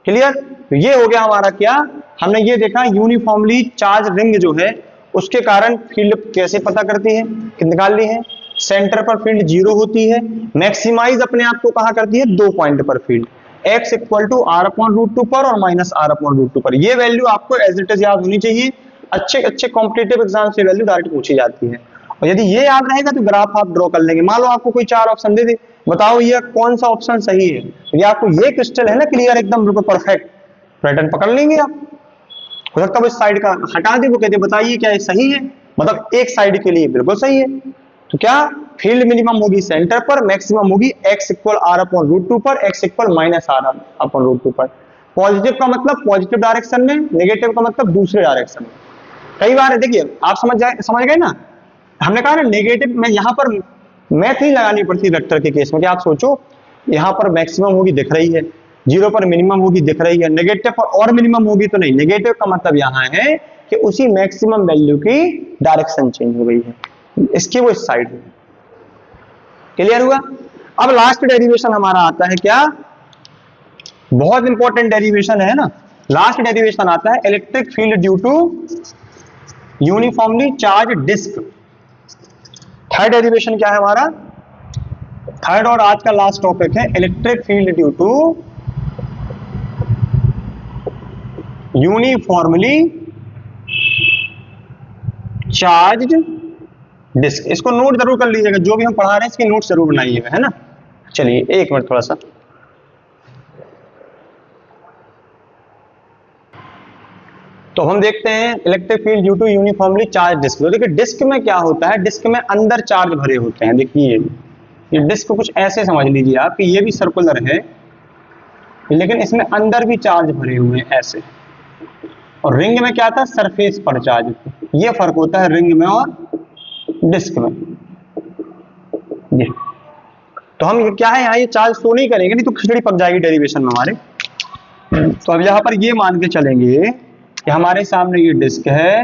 क्लियर? तो ये हो गया हमारा क्या, हमने ये देखा यूनिफॉर्मली चार्ज रिंग जो है उसके कारण फील्ड कैसे पता करती है, निकाल ली है। सेंटर पर फील्ड जीरो होती है, मैक्सिमाइज अपने आप को कहां करती है, दो पॉइंट पर field, x equal to r/√2 पर और माइनस r/√2 पर। ये वैल्यू आपको एज इट इज याद होनी चाहिए, अच्छे अच्छे कॉम्पिटिटिव एग्जाम से वैल्यू डायरेक्ट पूछी जाती है। और यदि ये याद रहेगा तो ग्राफ आप ड्रॉ कर लेंगे। मान लो आपको कोई चार ऑप्शन दे दे, बताओ ये कौन सा ऑप्शन सही है, ये आपको ये क्रिस्टल है ना क्लियर एकदम बिल्कुल परफेक्ट, पैटर्न पकड़ लेंगे आप। हो सकता है इस साइड का हटा दे, वो कहते बताइए क्या ये सही है, मतलब एक साइड के लिए बिल्कुल सही है। तो क्या फील्ड मिनिमम होगी सेंटर पर, मैक्सिमम होगी x इक्वल r/√2 पर, x इक्वल माइनस r/√2 पर। पॉजिटिव का मतलब पॉजिटिव डायरेक्शन में, नेगेटिव का मतलब दूसरे डायरेक्शन में। कई बार देखिए आप समझ गए ना, हमने कहा ना नेगेटिव में यहां पर मैथ नहीं लगानी पड़ती वेक्टर के केस में, कि आप सोचो यहां पर मैक्सिमम होगी दिख रही है, जीरो पर मिनिमम होगी दिख रही है, नेगेटिव पर और मिनिमम होगी तो नहीं। नेगेटिव का मतलब यहां है कि उसी मैक्सिमम वैल्यू की डायरेक्शन चेंज हो गई है, इसकी वो इस साइड है। क्लियर हुआ? अब लास्ट डेरिवेशन हमारा आता है क्या, बहुत इंपॉर्टेंट डेरिवेशन है ना, लास्ट डेरिवेशन आता है electric field due to uniformly charge disc. Third derivation क्या है हमारा, थर्ड और आज का लास्ट टॉपिक है electric field due to uniformly charge disc. इसको नोट जरूर कर लीजिएगा, जो भी हम पढ़ा रहे हैं इसकी नोट जरूर बनाइएगा, है ना। चलिए एक मिनट थोड़ा सा, तो हम देखते हैं electric field due to uniformly charge disc. तो देखिए डिस्क में क्या होता है, डिस्क में अंदर चार्ज भरे होते हैं। देखिए ये डिस्क को कुछ ऐसे समझ लीजिए आप कि ये भी सर्कुलर है लेकिन इसमें अंदर भी चार्ज भरे हुए हैं ऐसे, और रिंग में क्या था, सरफेस पर चार्ज। ये फर्क होता है रिंग में और डिस्क में। ये तो हम ये क्या है, यहाँ ये चार्ज शो नहीं करेंगे, नहीं तो खिचड़ी पक जाएगी डेरिवेशन में हमारे। तो अब यहां पर ये मान के चलेंगे कि हमारे सामने ये डिस्क है,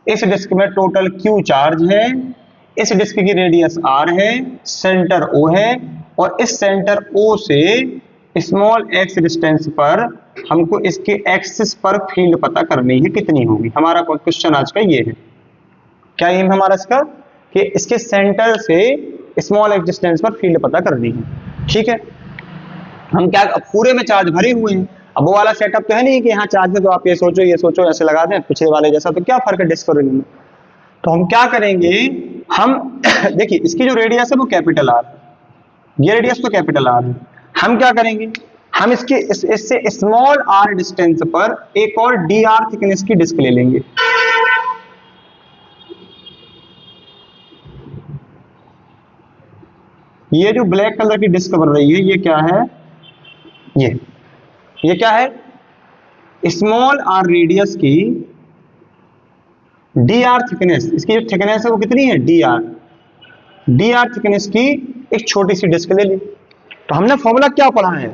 इस डिस्क में टोटल Q चार्ज है, इस डिस्क की रेडियस R है, सेंटर O है, और इस सेंटर O से स्मॉल x डिस्टेंस पर हमको इसके एक्सिस पर फील्ड पता करनी है कितनी होगी। हमारा क्वेश्चन आज का ये है, क्या एम हमारा इसका, कि इसके सेंटर से स्मॉल x डिस्टेंस पर फील्ड पता करनी है। ठीक है, हम क्या पूरे में चार्ज भरे हुए हैं, अब वो वाला सेटअप तो है नहीं कि यहाँ चार्ज है तो आप ये सोचो ऐसे लगा दें पिछले वाले जैसा, तो क्या फर्क है डिस्क और रिंग में। तो हम क्या करेंगे, हम देखिए इसकी जो रेडियस है वो कैपिटल R, ये रेडियस तो कैपिटल R है। हम क्या करेंगे, हम इससे स्मॉल r डिस्टेंस पर एक और dr थिकनेस की डिस्क ले लेंगे। ये जो ब्लैक कलर की डिस्क बन रही है ये क्या है, ये क्या है, स्मॉल r रेडियस की dr थिकनेस, इसकी जो थिकनेस है वो कितनी है, dr थिकनेस की एक छोटी सी डिस्क ले ली। तो हमने फॉर्मूला क्या पढ़ा है,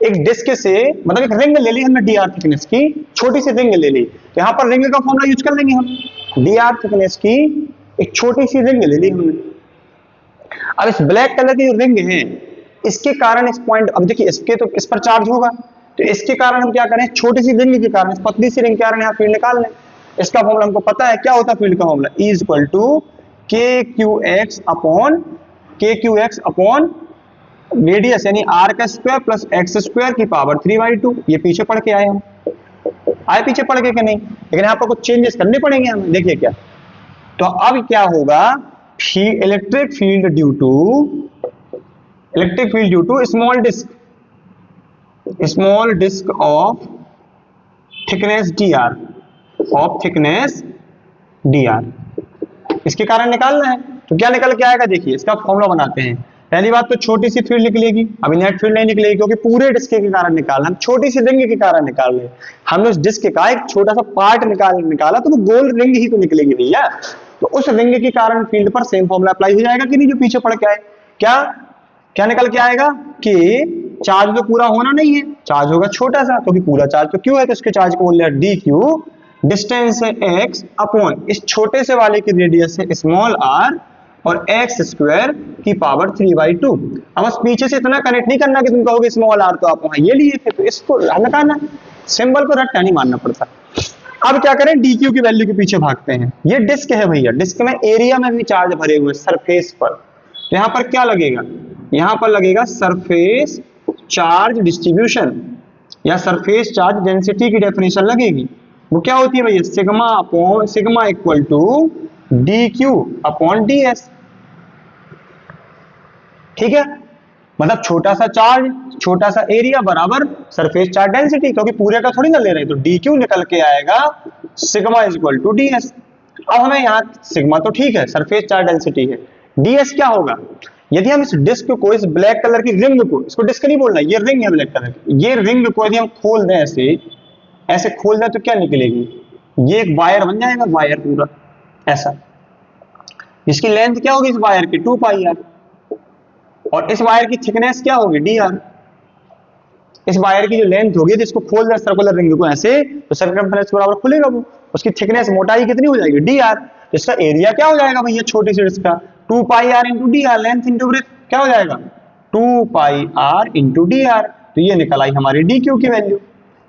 एक डिस्क से मतलब एक रिंग ले ली हमने dr थिकनेस की, छोटी सी रिंग ले ली, तो यहां पर रिंग का फॉर्मूला यूज कर लेंगे हम, dr थिकनेस की एक छोटी सी रिंग ले ली हमने। अब इस ब्लैक कलर की जो रिंग है इसके कारण इस पॉइंट, अब देखिए इसके तो इस पर चार्ज होगा, तो इसके कारण हम क्या करें, छोटी सी रिंग के कारण, पतली सी रिंग के कारण यहाँ फील्ड निकाल लें। इसका फॉर्मूला हमको पता है, क्या होता है फील्ड का formula, E equal to KQX upon radius यानी आर का स्क्वायर प्लस एक्स स्क्वायर की पावर 3/2। ये पीछे पढ़ के आए हम, आए पीछे पढ़ के कि नहीं, लेकिन यहाँ पर कुछ चेंजेस करने पड़ेंगे हमें। देखिए क्या, तो अब क्या होगा, electric field due to small disc of thickness dr, इसके कारण निकालना है। तो क्या निकल के आएगा, देखिए इसका फॉर्मूला बनाते हैं। पहली बात तो छोटी सी फील्ड निकलेगी, अभी नेट फील्ड नहीं निकलेगी क्योंकि पूरे डिस्क के कारण निकालना, हम छोटी सी रिंग के कारण निकाल रहे हैं। हमने उस डिस्क का एक छोटा सा पार्ट निकाला तो वो गोल रिंग ही तो निकलेगी भैया। तो उस रिंग के कारण फील्ड पर सेम फॉर्मूला अप्लाई हो जाएगा कि नहीं, जो पीछे पड़ के आए। क्या निकल के आएगा कि चार्ज तो पूरा होना नहीं है, चार्ज होगा छोटा सा, क्योंकि पूरा चार्ज तो क्यू है, तो इसके चार्ज को बोल रहे हैं dq, डिस्टेंस है x अपॉन इस छोटे से वाले की रेडियस है स्मॉल r और x स्क्वायर की पावर 3/2। अब बस पीछे से इतना कनेक्ट नहीं करना कि तुम कहोगे स्मॉल r, तो आप वहां ये लिए थे, तो इसको हटाना, सिंबल को रट्टा नहीं मारना पड़ता। अब क्या करें, dq की वैल्यू के पीछे भागते हैं। ये डिस्क है भैया, डिस्क में एरिया में भी चार्ज भरे हुए सरफेस पर, तो यहाँ पर क्या लगेगा, यहाँ पर लगेगा सरफेस चार्ज डिस्ट्रीब्यूशन या सरफेस चार्ज डेंसिटी की डेफिनेशन लगेगी। वो क्या होती है भैया, sigma equal to dq upon ds। ठीक है, मतलब छोटा सा चार्ज, छोटा सा एरिया बराबर सरफेस चार्ज डेंसिटी, क्योंकि पूरे का थोड़ी ना ले रहे हैं, तो dq निकल के आएगा सिग्मा इक्वल टू ds। अब हमें यहाँ सिग्मा तो ठीक है, सरफेस चार्ज डेंसिटी है, ds क्या होगा, यदि हम इस डिस्क को, इस ब्लैक कलर की रिंग को, इसको डिस्क नहीं बोलना, ये रिंग है ब्लैक कलर की, ये रिंग को यदि हम खोल दें, ऐसे खोल दें तो क्या निकलेगी, ये एक वायर बन जाएगा, वायर पूरा ऐसा। इसकी लेंथ क्या होगी इस वायर की, 2πr, और इस वायर की थिकनेस क्या होगी, dr। इस वायर की जो लेंथ होगी, जिसको खोल दें सर्कुलर रिंग को ऐसे, तो सर्कमफ्रेंस बराबर खुलेगा वो, उसकी थिकनेस मोटाई कितनी हो जाएगी, dr। तो इसका एरिया क्या हो जाएगा भैया, छोटी सी डिस्क का 2πr into dr, length into breadth क्या हो जाएगा, 2πr इंटू dr। तो ये निकल आई हमारी dq की वैल्यू।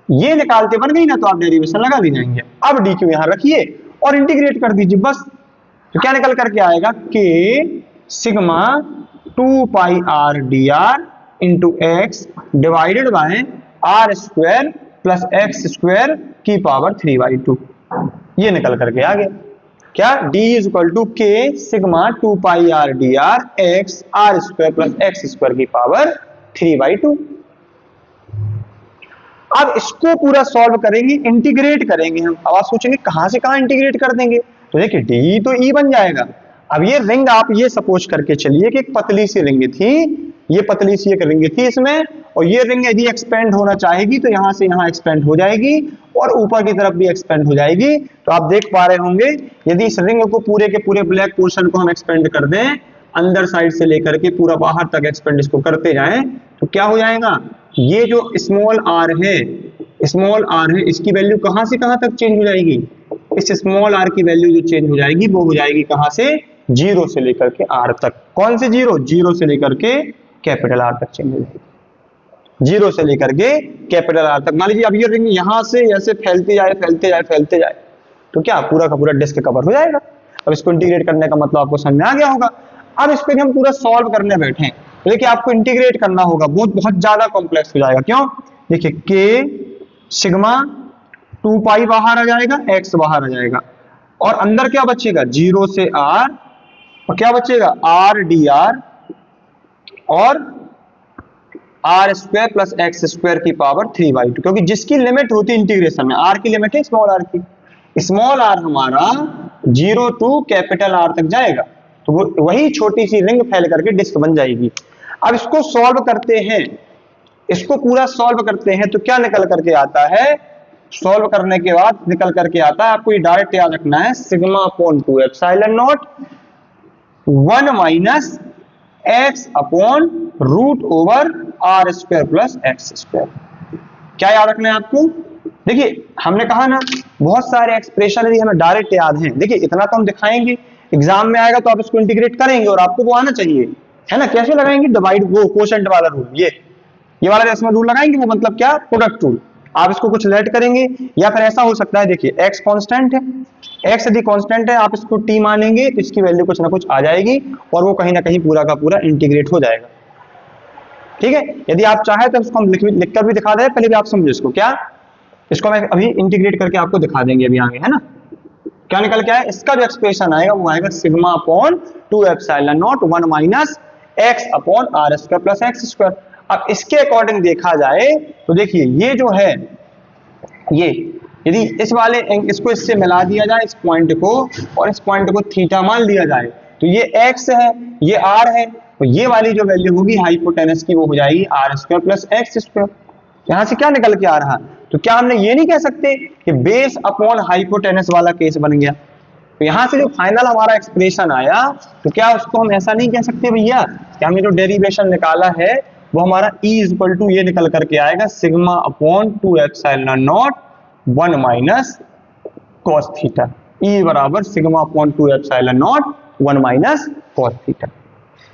ये निकालते बन गई ना, तो आप डेरिवेशन लगा दी जाएंगे। अब dq यहां रखिए और इंटीग्रेट कर दीजिए बस, तो क्या निकल करके आएगा, k sigma 2πr dr into x divided by r square plus x square की पावर 3/2। ये निकल करके आ गया क्या, d is equal to k sigma 2πr dr x r square plus x square की पावर 3/2। अब इसको पूरा सॉल्व करेंगे, इंटीग्रेट करेंगे हम। अब आप सोचेंगे कहां से कहां इंटीग्रेट कर देंगे, तो देखिए d तो e बन जाएगा। अब ये रिंग आप ये सपोज करके चलिए कि एक पतली सी रिंग थी, ये पतली सी एक रिंग थी इसमें, और ये रिंग यदि एक्सपेंड होना चाहेगी तो यहां से यहां एक्सपेंड हो जाएगी और ऊपर की तरफ भी एक्सपेंड हो जाएगी। तो आप देख पा रहे होंगे, यदि इस रिंग को पूरे के पूरे ब्लैक पोर्शन को हम एक्सपेंड कर दें, अंदर साइड से लेकर के पूरा बाहर तक एक्सपेंड इसको करते जाएं, तो क्या हो जाएगा, ये जो स्मॉल r है, इसकी वैल्यू कहां से कहां तक चेंज हो जाएगी, इस स्मॉल r की वैल्यू जो चेंज हो जाएगी वो हो जाएगी कहां से, 0 से लेकर के r तक। कौन से 0 से लेकर के कैपिटल R तक चेंज हो जाएगी, 0 से लेकर के कैपिटल R तक। मान लीजिए अब ये रिंग यहां से ऐसे फैलते जाए, तो क्या पूरा का पूरा डिस्क कवर हो जाएगा। अब इसको इंटीग्रेट करने का मतलब आपको समझ में आ गया होगा। अब इस पे हम पूरा सॉल्व करने बैठे हैं, तो देखिए आपको इंटीग्रेट करना होगा, बहुत ज्यादा कॉम्प्लेक्स हो जाएगा। क्यों, देखिए k सिग्मा 2π बाहर आ जाएगा, x बाहर आ जाएगा, और अंदर क्या बचेगा, 0 से r, और क्या बचेगा r dr और r square plus x square की पावर 3/2, क्योंकि जिसकी लिमिट होती है इंटीग्रेशन में, r की लिमिट है स्मॉल r की, स्मॉल r हमारा 0 टू कैपिटल R तक जाएगा, तो वो वही छोटी सी रिंग फैल करके डिस्क बन जाएगी। अब इसको सॉल्व करते हैं, इसको पूरा सॉल्व करते हैं, तो क्या निकल करके आता है, सॉल्व करने के बाद निकल करके आता है, आपको ये डायरेक्ट याद रखना है, sigma upon 2 epsilon naught 1 minus x upon root over r square plus x square. क्या याद रखना है आपको, देखिए हमने कहा ना बहुत सारे एक्सप्रेशन यदि हमें डायरेक्ट याद हैं, देखिए इतना तो हम दिखाएंगे, एग्जाम में आएगा तो आप इसको इंटीग्रेट करेंगे और आपको वो आना चाहिए, है ना। कैसे लगाएंगे, डिवाइड, वो कोशेंट वाला रूल, ये ये वाला इसमें रूल लगाएंगे, वो मतलब क्या, प्रोडक्ट रूल। आप इसको कुछ लेट करेंगे, या फिर ऐसा हो सकता है, देखिए x कांस्टेंट है, x यदि कांस्टेंट है आप इसको t मानेंगे तो इसकी वैल्यू कुछ ना कुछ आ जाएगी और वो कहीं ना कहीं पूरा का पूरा इंटीग्रेट हो जाएगा। ठीक है, यदि आप चाहे तो इसको हम लिखकर भी दिखा दें, पहले भी आप समझो इसको क्या, इसको मैं अभी इंटीग्रेट करके आपको दिखा देंगे अभी आगे, है ना। क्या निकल के आया, इसका जो एक्सप्रेशन आएगा वो आएगा sigma upon 2 epsilon naught 1 minus x upon are square plus x square. अब इसके अकॉर्डिंग देखा जाए तो देखिए ये जो है, ये यदि इस वाले इसको इससे मिला दिया जाए, इस पॉइंट को और इस पॉइंट को थीटा मान लिया जाए, तो ये x है, ये r है, तो ये वाली जो वैल्यू होगी हाइपोटेनस की वो हो जाएगी r square plus x square. यहां से क्या निकल के आ रहा, तो क्या हमने ये नहीं कह सकते कि बेस अपॉन हाइपोटेनस वाला केस बन गया। तो यहां से जो फाइनल हमारा एक्सप्रेशन आया, तो क्या उसको हम ऐसा नहीं कह सकते भैया कि हमने जो डेरिवेशन निकाला है वो हमारा E इक्वल टू ये निकल करके आएगा sigma upon 2 epsilon naught 1 minus cos theta. E बराबर sigma upon 2 epsilon naught 1 minus cos theta,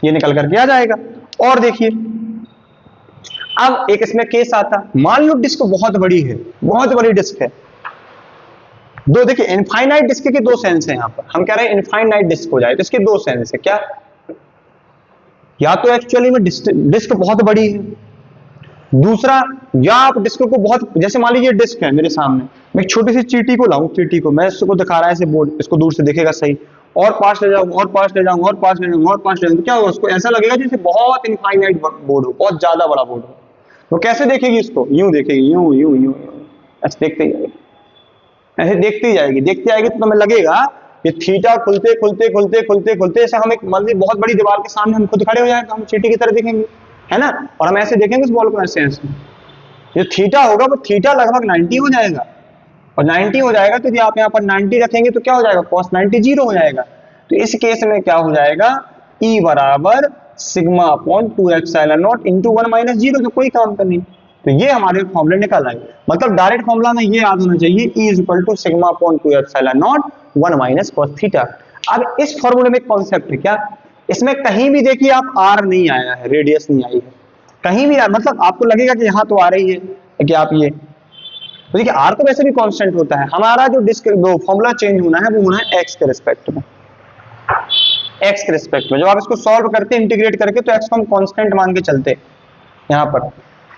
ये निकल करके आ जाएगा। और देखिए अब एक इसमें केस आता, मान लो डिस्क बहुत बड़ी है, बहुत बड़ी डिस्क है, दो, देखिए इनफाइनाइट डिस्क के दो सेंस है, यहां पर हम कह रहे हैं इनफाइनाइट डिस्क हो जाए तो इसके दो सेंस है। क्या, या तो एक्चुअली में डिस्क बहुत बड़ी है, दूसरा या आप डिस्क को बहुत, जैसे मान लीजिए डिस्क है मेरे सामने, मैं एक छोटी सी चीटी को लाऊं, चीटी को मैं इसको दिखा रहा है ऐसे बोर्ड, इसको दूर से देखेगा सही, और पास ले जाऊं और पास ले जाऊं और पास ले जाऊं और पास ले जाऊं, तो क्या होगा, उसको ऐसा लगेगा जैसे बहुत इनफाइनाइट बोर्ड हो, बहुत ज्यादा बड़ा बोर्ड हो। तो कैसे देखेगी इसको, यूं देखेगी, यूं यूं यूं ऐसे देखते ही जाएगी, ऐसे देखती जाएगी, देखती आएगी, तो तुम्हें लगेगा कि थीटा खुलते खुलते खुलते खुलते खुलते ऐसे हम एक मतलब बहुत बड़ी दीवार के सामने हम खुद खड़े हो जाए तो हम चीटी की तरह दिखेंगे, है ना, और हम ऐसे देखेंगे इस बॉल को ऐसे ऐसे, जो थीटा होगा वो थीटा लगभग 90 हो जाएगा, और 90 हो जाएगा तो यदि आप यहाँ पर 90 रखेंगे तो क्या हो जाएगा, cos 90 जीरो हो जाएगा। तो इस केस में क्या हो जाएगा, E बराबर sigma upon 2 epsilon not into 1 minus zero, तो कोई काम का नहीं। तो ये हमारे फॉर्मूले निकल आए, मतलब डायरेक्ट फॉर्मूला में ये याद होना चाहिए, E is equal to sigma upon 2 epsilon naught 1 minus cos theta. अब इस फॉर्मूले में कॉन्सेप्ट है क्या, इसमें कहीं भी देखिए आप R नहीं आया है, रेडियस नहीं आई है, कहीं भी मतलब आपको लगेगा कि यहाँ तो आ रही है कि आप ये, तो देखिए R तो वैसे भी कांस्टेंट होता है, हमारा जो फॉर्मूला चेंज होना है वो होना है x के रिस्पेक्ट में, x के रिस्पेक्ट में। जब आप इसको सॉल्व करते हैं इंटीग्रेट करके तो x को हम कांस्टेंट मान के चलते यहाँ पर।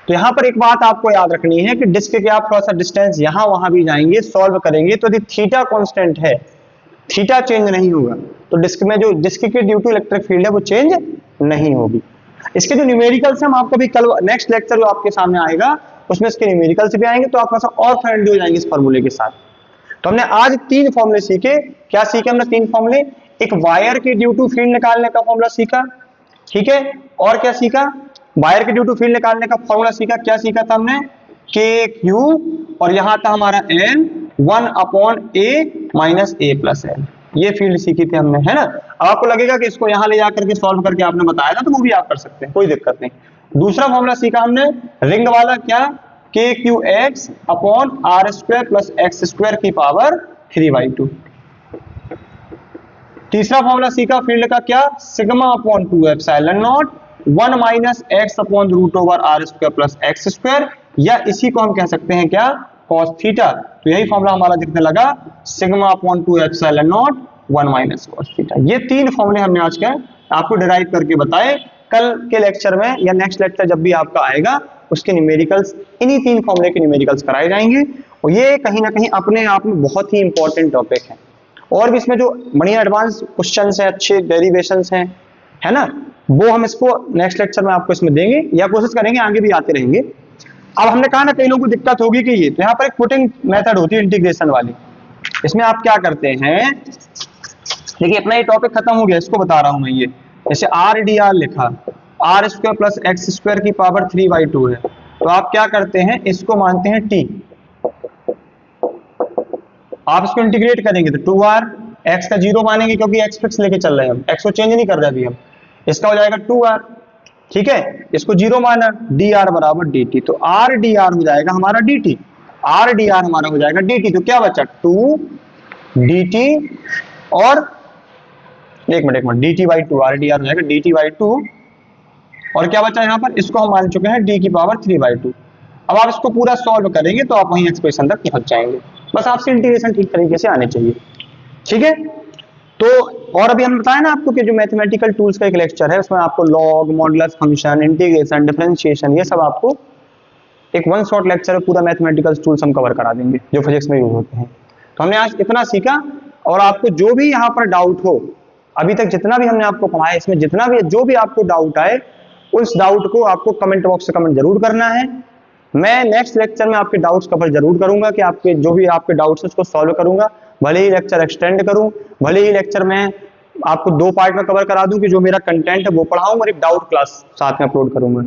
तो यहाँ पर एक बात आपको याद रखनी है कि डिस्क के आप थोड़ा सा डिस्टेंस यहाँ वहां भी जाएंगे, सॉल्व करेंगे, तो यदि थीटा कांस्टेंट है, थीटा चेंज नहीं होगा, तो डिस्क में जो डिस्क की ड्यू टू इलेक्ट्रिक फील्ड है वो चेंज नहीं होगी। इसके जो न्यूमेरिकल्स हम आपको भी कल नेक्स्ट लेक्चर जो आपके सामने आएगा उसमें इसके न्यूमेरिकल्स भी आएंगे, तो आप थोड़ा सा और फ्रेंडली हो जाएंगे इस फॉर्मूले के साथ। तो हमने आज 3 फॉर्मूले सीखे, क्या सीखे हमने 3 फॉर्मूले, एक वायर की ड्यू टू फील्ड निकालने का फॉर्मूला सीखा, ठीक है, और क्या सीखा, वायर की ड्यू टू फील्ड निकालने का फॉर्मूला सीखा, क्या सीखा था हमने, के क्यू, और यहां था हमारा एन 1 अपॉन ए माइनस ए प्लस एल, ये फील्ड सीखी थी हमने, है ना। अब आपको लगेगा कि इसको यहां ले जाकर के सॉल्व करके आपने बताया था, तो वो भी आप कर सकते हैं, कोई दिक्कत नहीं। दूसरा फॉर्मूला सीखा हमने रिंग वाला, क्या, के Q x upon are square plus x square की पावर 3/2। तीसरा फॉर्मूला सीखा फील्ड का, क्या, sigma upon 2 epsilon naught 1 minus x upon root over are square plus x square, या इसी को हम कह सकते हैं क्या, cos थीटा। तो यही फॉर्मूला हमारा दिखने लगा, sigma upon 2 epsilon naught 1 minus cos theta. ये 3 फॉर्मूले हमने आज के आपको डिराइव करके बताए। कल के लेक्चर में या नेक्स्ट लेक्चर जब भी आपका आएगा उसके न्यूमेरिकल्स, इन्हीं 3 फॉर्मूले के न्यूमेरिकल्स कराए जाएंगे, और ये कहीं ना कहीं अपने आप में बहुत ही इंपॉर्टेंट टॉपिक है। और भी इसमें जो बढ़िया एडवांस क्वेश्चंस हैं, अच्छे डेरिवेशंस हैं, है ना, वो हम इसको नेक्स्ट लेक्चर में आपको इसमें देंगे या कोशिश करेंगे, आगे भी आते रहेंगे। अब हमने कहा ना कई लोगों को दिक्कत होगी कि ये, तो यहाँ पर एक पुटिंग मेथड होती है इंटीग्रेशन वाली, इसमें आप क्या करते हैं, देखिए अपना ये टॉपिक खत्म हो गया, इसको बता रहा हूं मैं, ये जैसे आर डी आर लिखा, r square plus x square की पावर 3/2 है, तो आप क्या करते हैं, इसको मानते हैं टी, आप इसको इंटीग्रेट करेंगे तो 2r, x का 0 मानेंगे क्योंकि x फिक्स लेके चल रहे हैं हम, x को चेंज नहीं कर रहे अभी हम, इसका हो जाएगा 2r, ठीक है, इसको 0 माना, dr बराबर dt, तो r dr हो जाएगा हमारा dt, r dr हमारा हो जाएगा dt, तो क्या बचा 2 dt, और एक मिनट dt/2, r dr हो जाएगा dt/2 और क्या बचा यहाँ पर, इसको हम मान चुके हैं d की पावर 3/2। अब आप इसको पूरा सॉल्व करेंगे तो आप वही एक्सप्रेशन तक पहुंच जाएंगे। बस आपसे इंटीग्रेशन ठीक तरीके से आने चाहिए, ठीक है। तो और अभी हम बताया ना आपको कि जो मैथमेटिकल टूल्स का एक लेक्चर है उसमें आपको log, modulus function, integration, differentiation, ये सब आपको एक वन शॉट लेक्चर में पूरा मैथमेटिकल टूल्स हम कवर करा देंगे जो फिजिक्स में यूज होते हैं। तो हमने आज इतना सीखा, और आपको जो भी यहाँ पर डाउट हो, अभी तक जितना भी हमने आपको पढ़ाया इसमें जितना भी जो भी आपको डाउट आए, उस डाउट को आपको कमेंट बॉक्स से कमेंट जरूर करना है। मैं नेक्स्ट लेक्चर में आपके डाउट्स कवर जरूर करूंगा कि आपके जो भी आपके डाउट्स है उसको सॉल्व करूंगा। भले ही लेक्चर एक्सटेंड करूं, भले ही लेक्चर में आपको 2 पार्ट में कवर करा दूं कि जो मेरा कंटेंट है वो पढ़ाऊं और एक डाउट क्लास साथ में अपलोड करूंगा।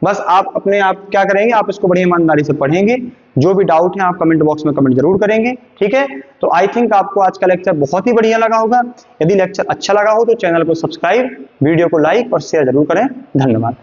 बस आप अपने आप क्या करेंगे, आप इसको बड़ी ईमानदारी से पढ़ेंगे, जो भी डाउट है आप कमेंट बॉक्स में कमेंट जरूर करेंगे, ठीक है। तो आई थिंक आपको आज का लेक्चर बहुत ही बढ़िया लगा होगा। यदि लेक्चर अच्छा लगा हो तो चैनल को सब्सक्राइब, वीडियो को लाइक और शेयर जरूर करें। धन्यवाद।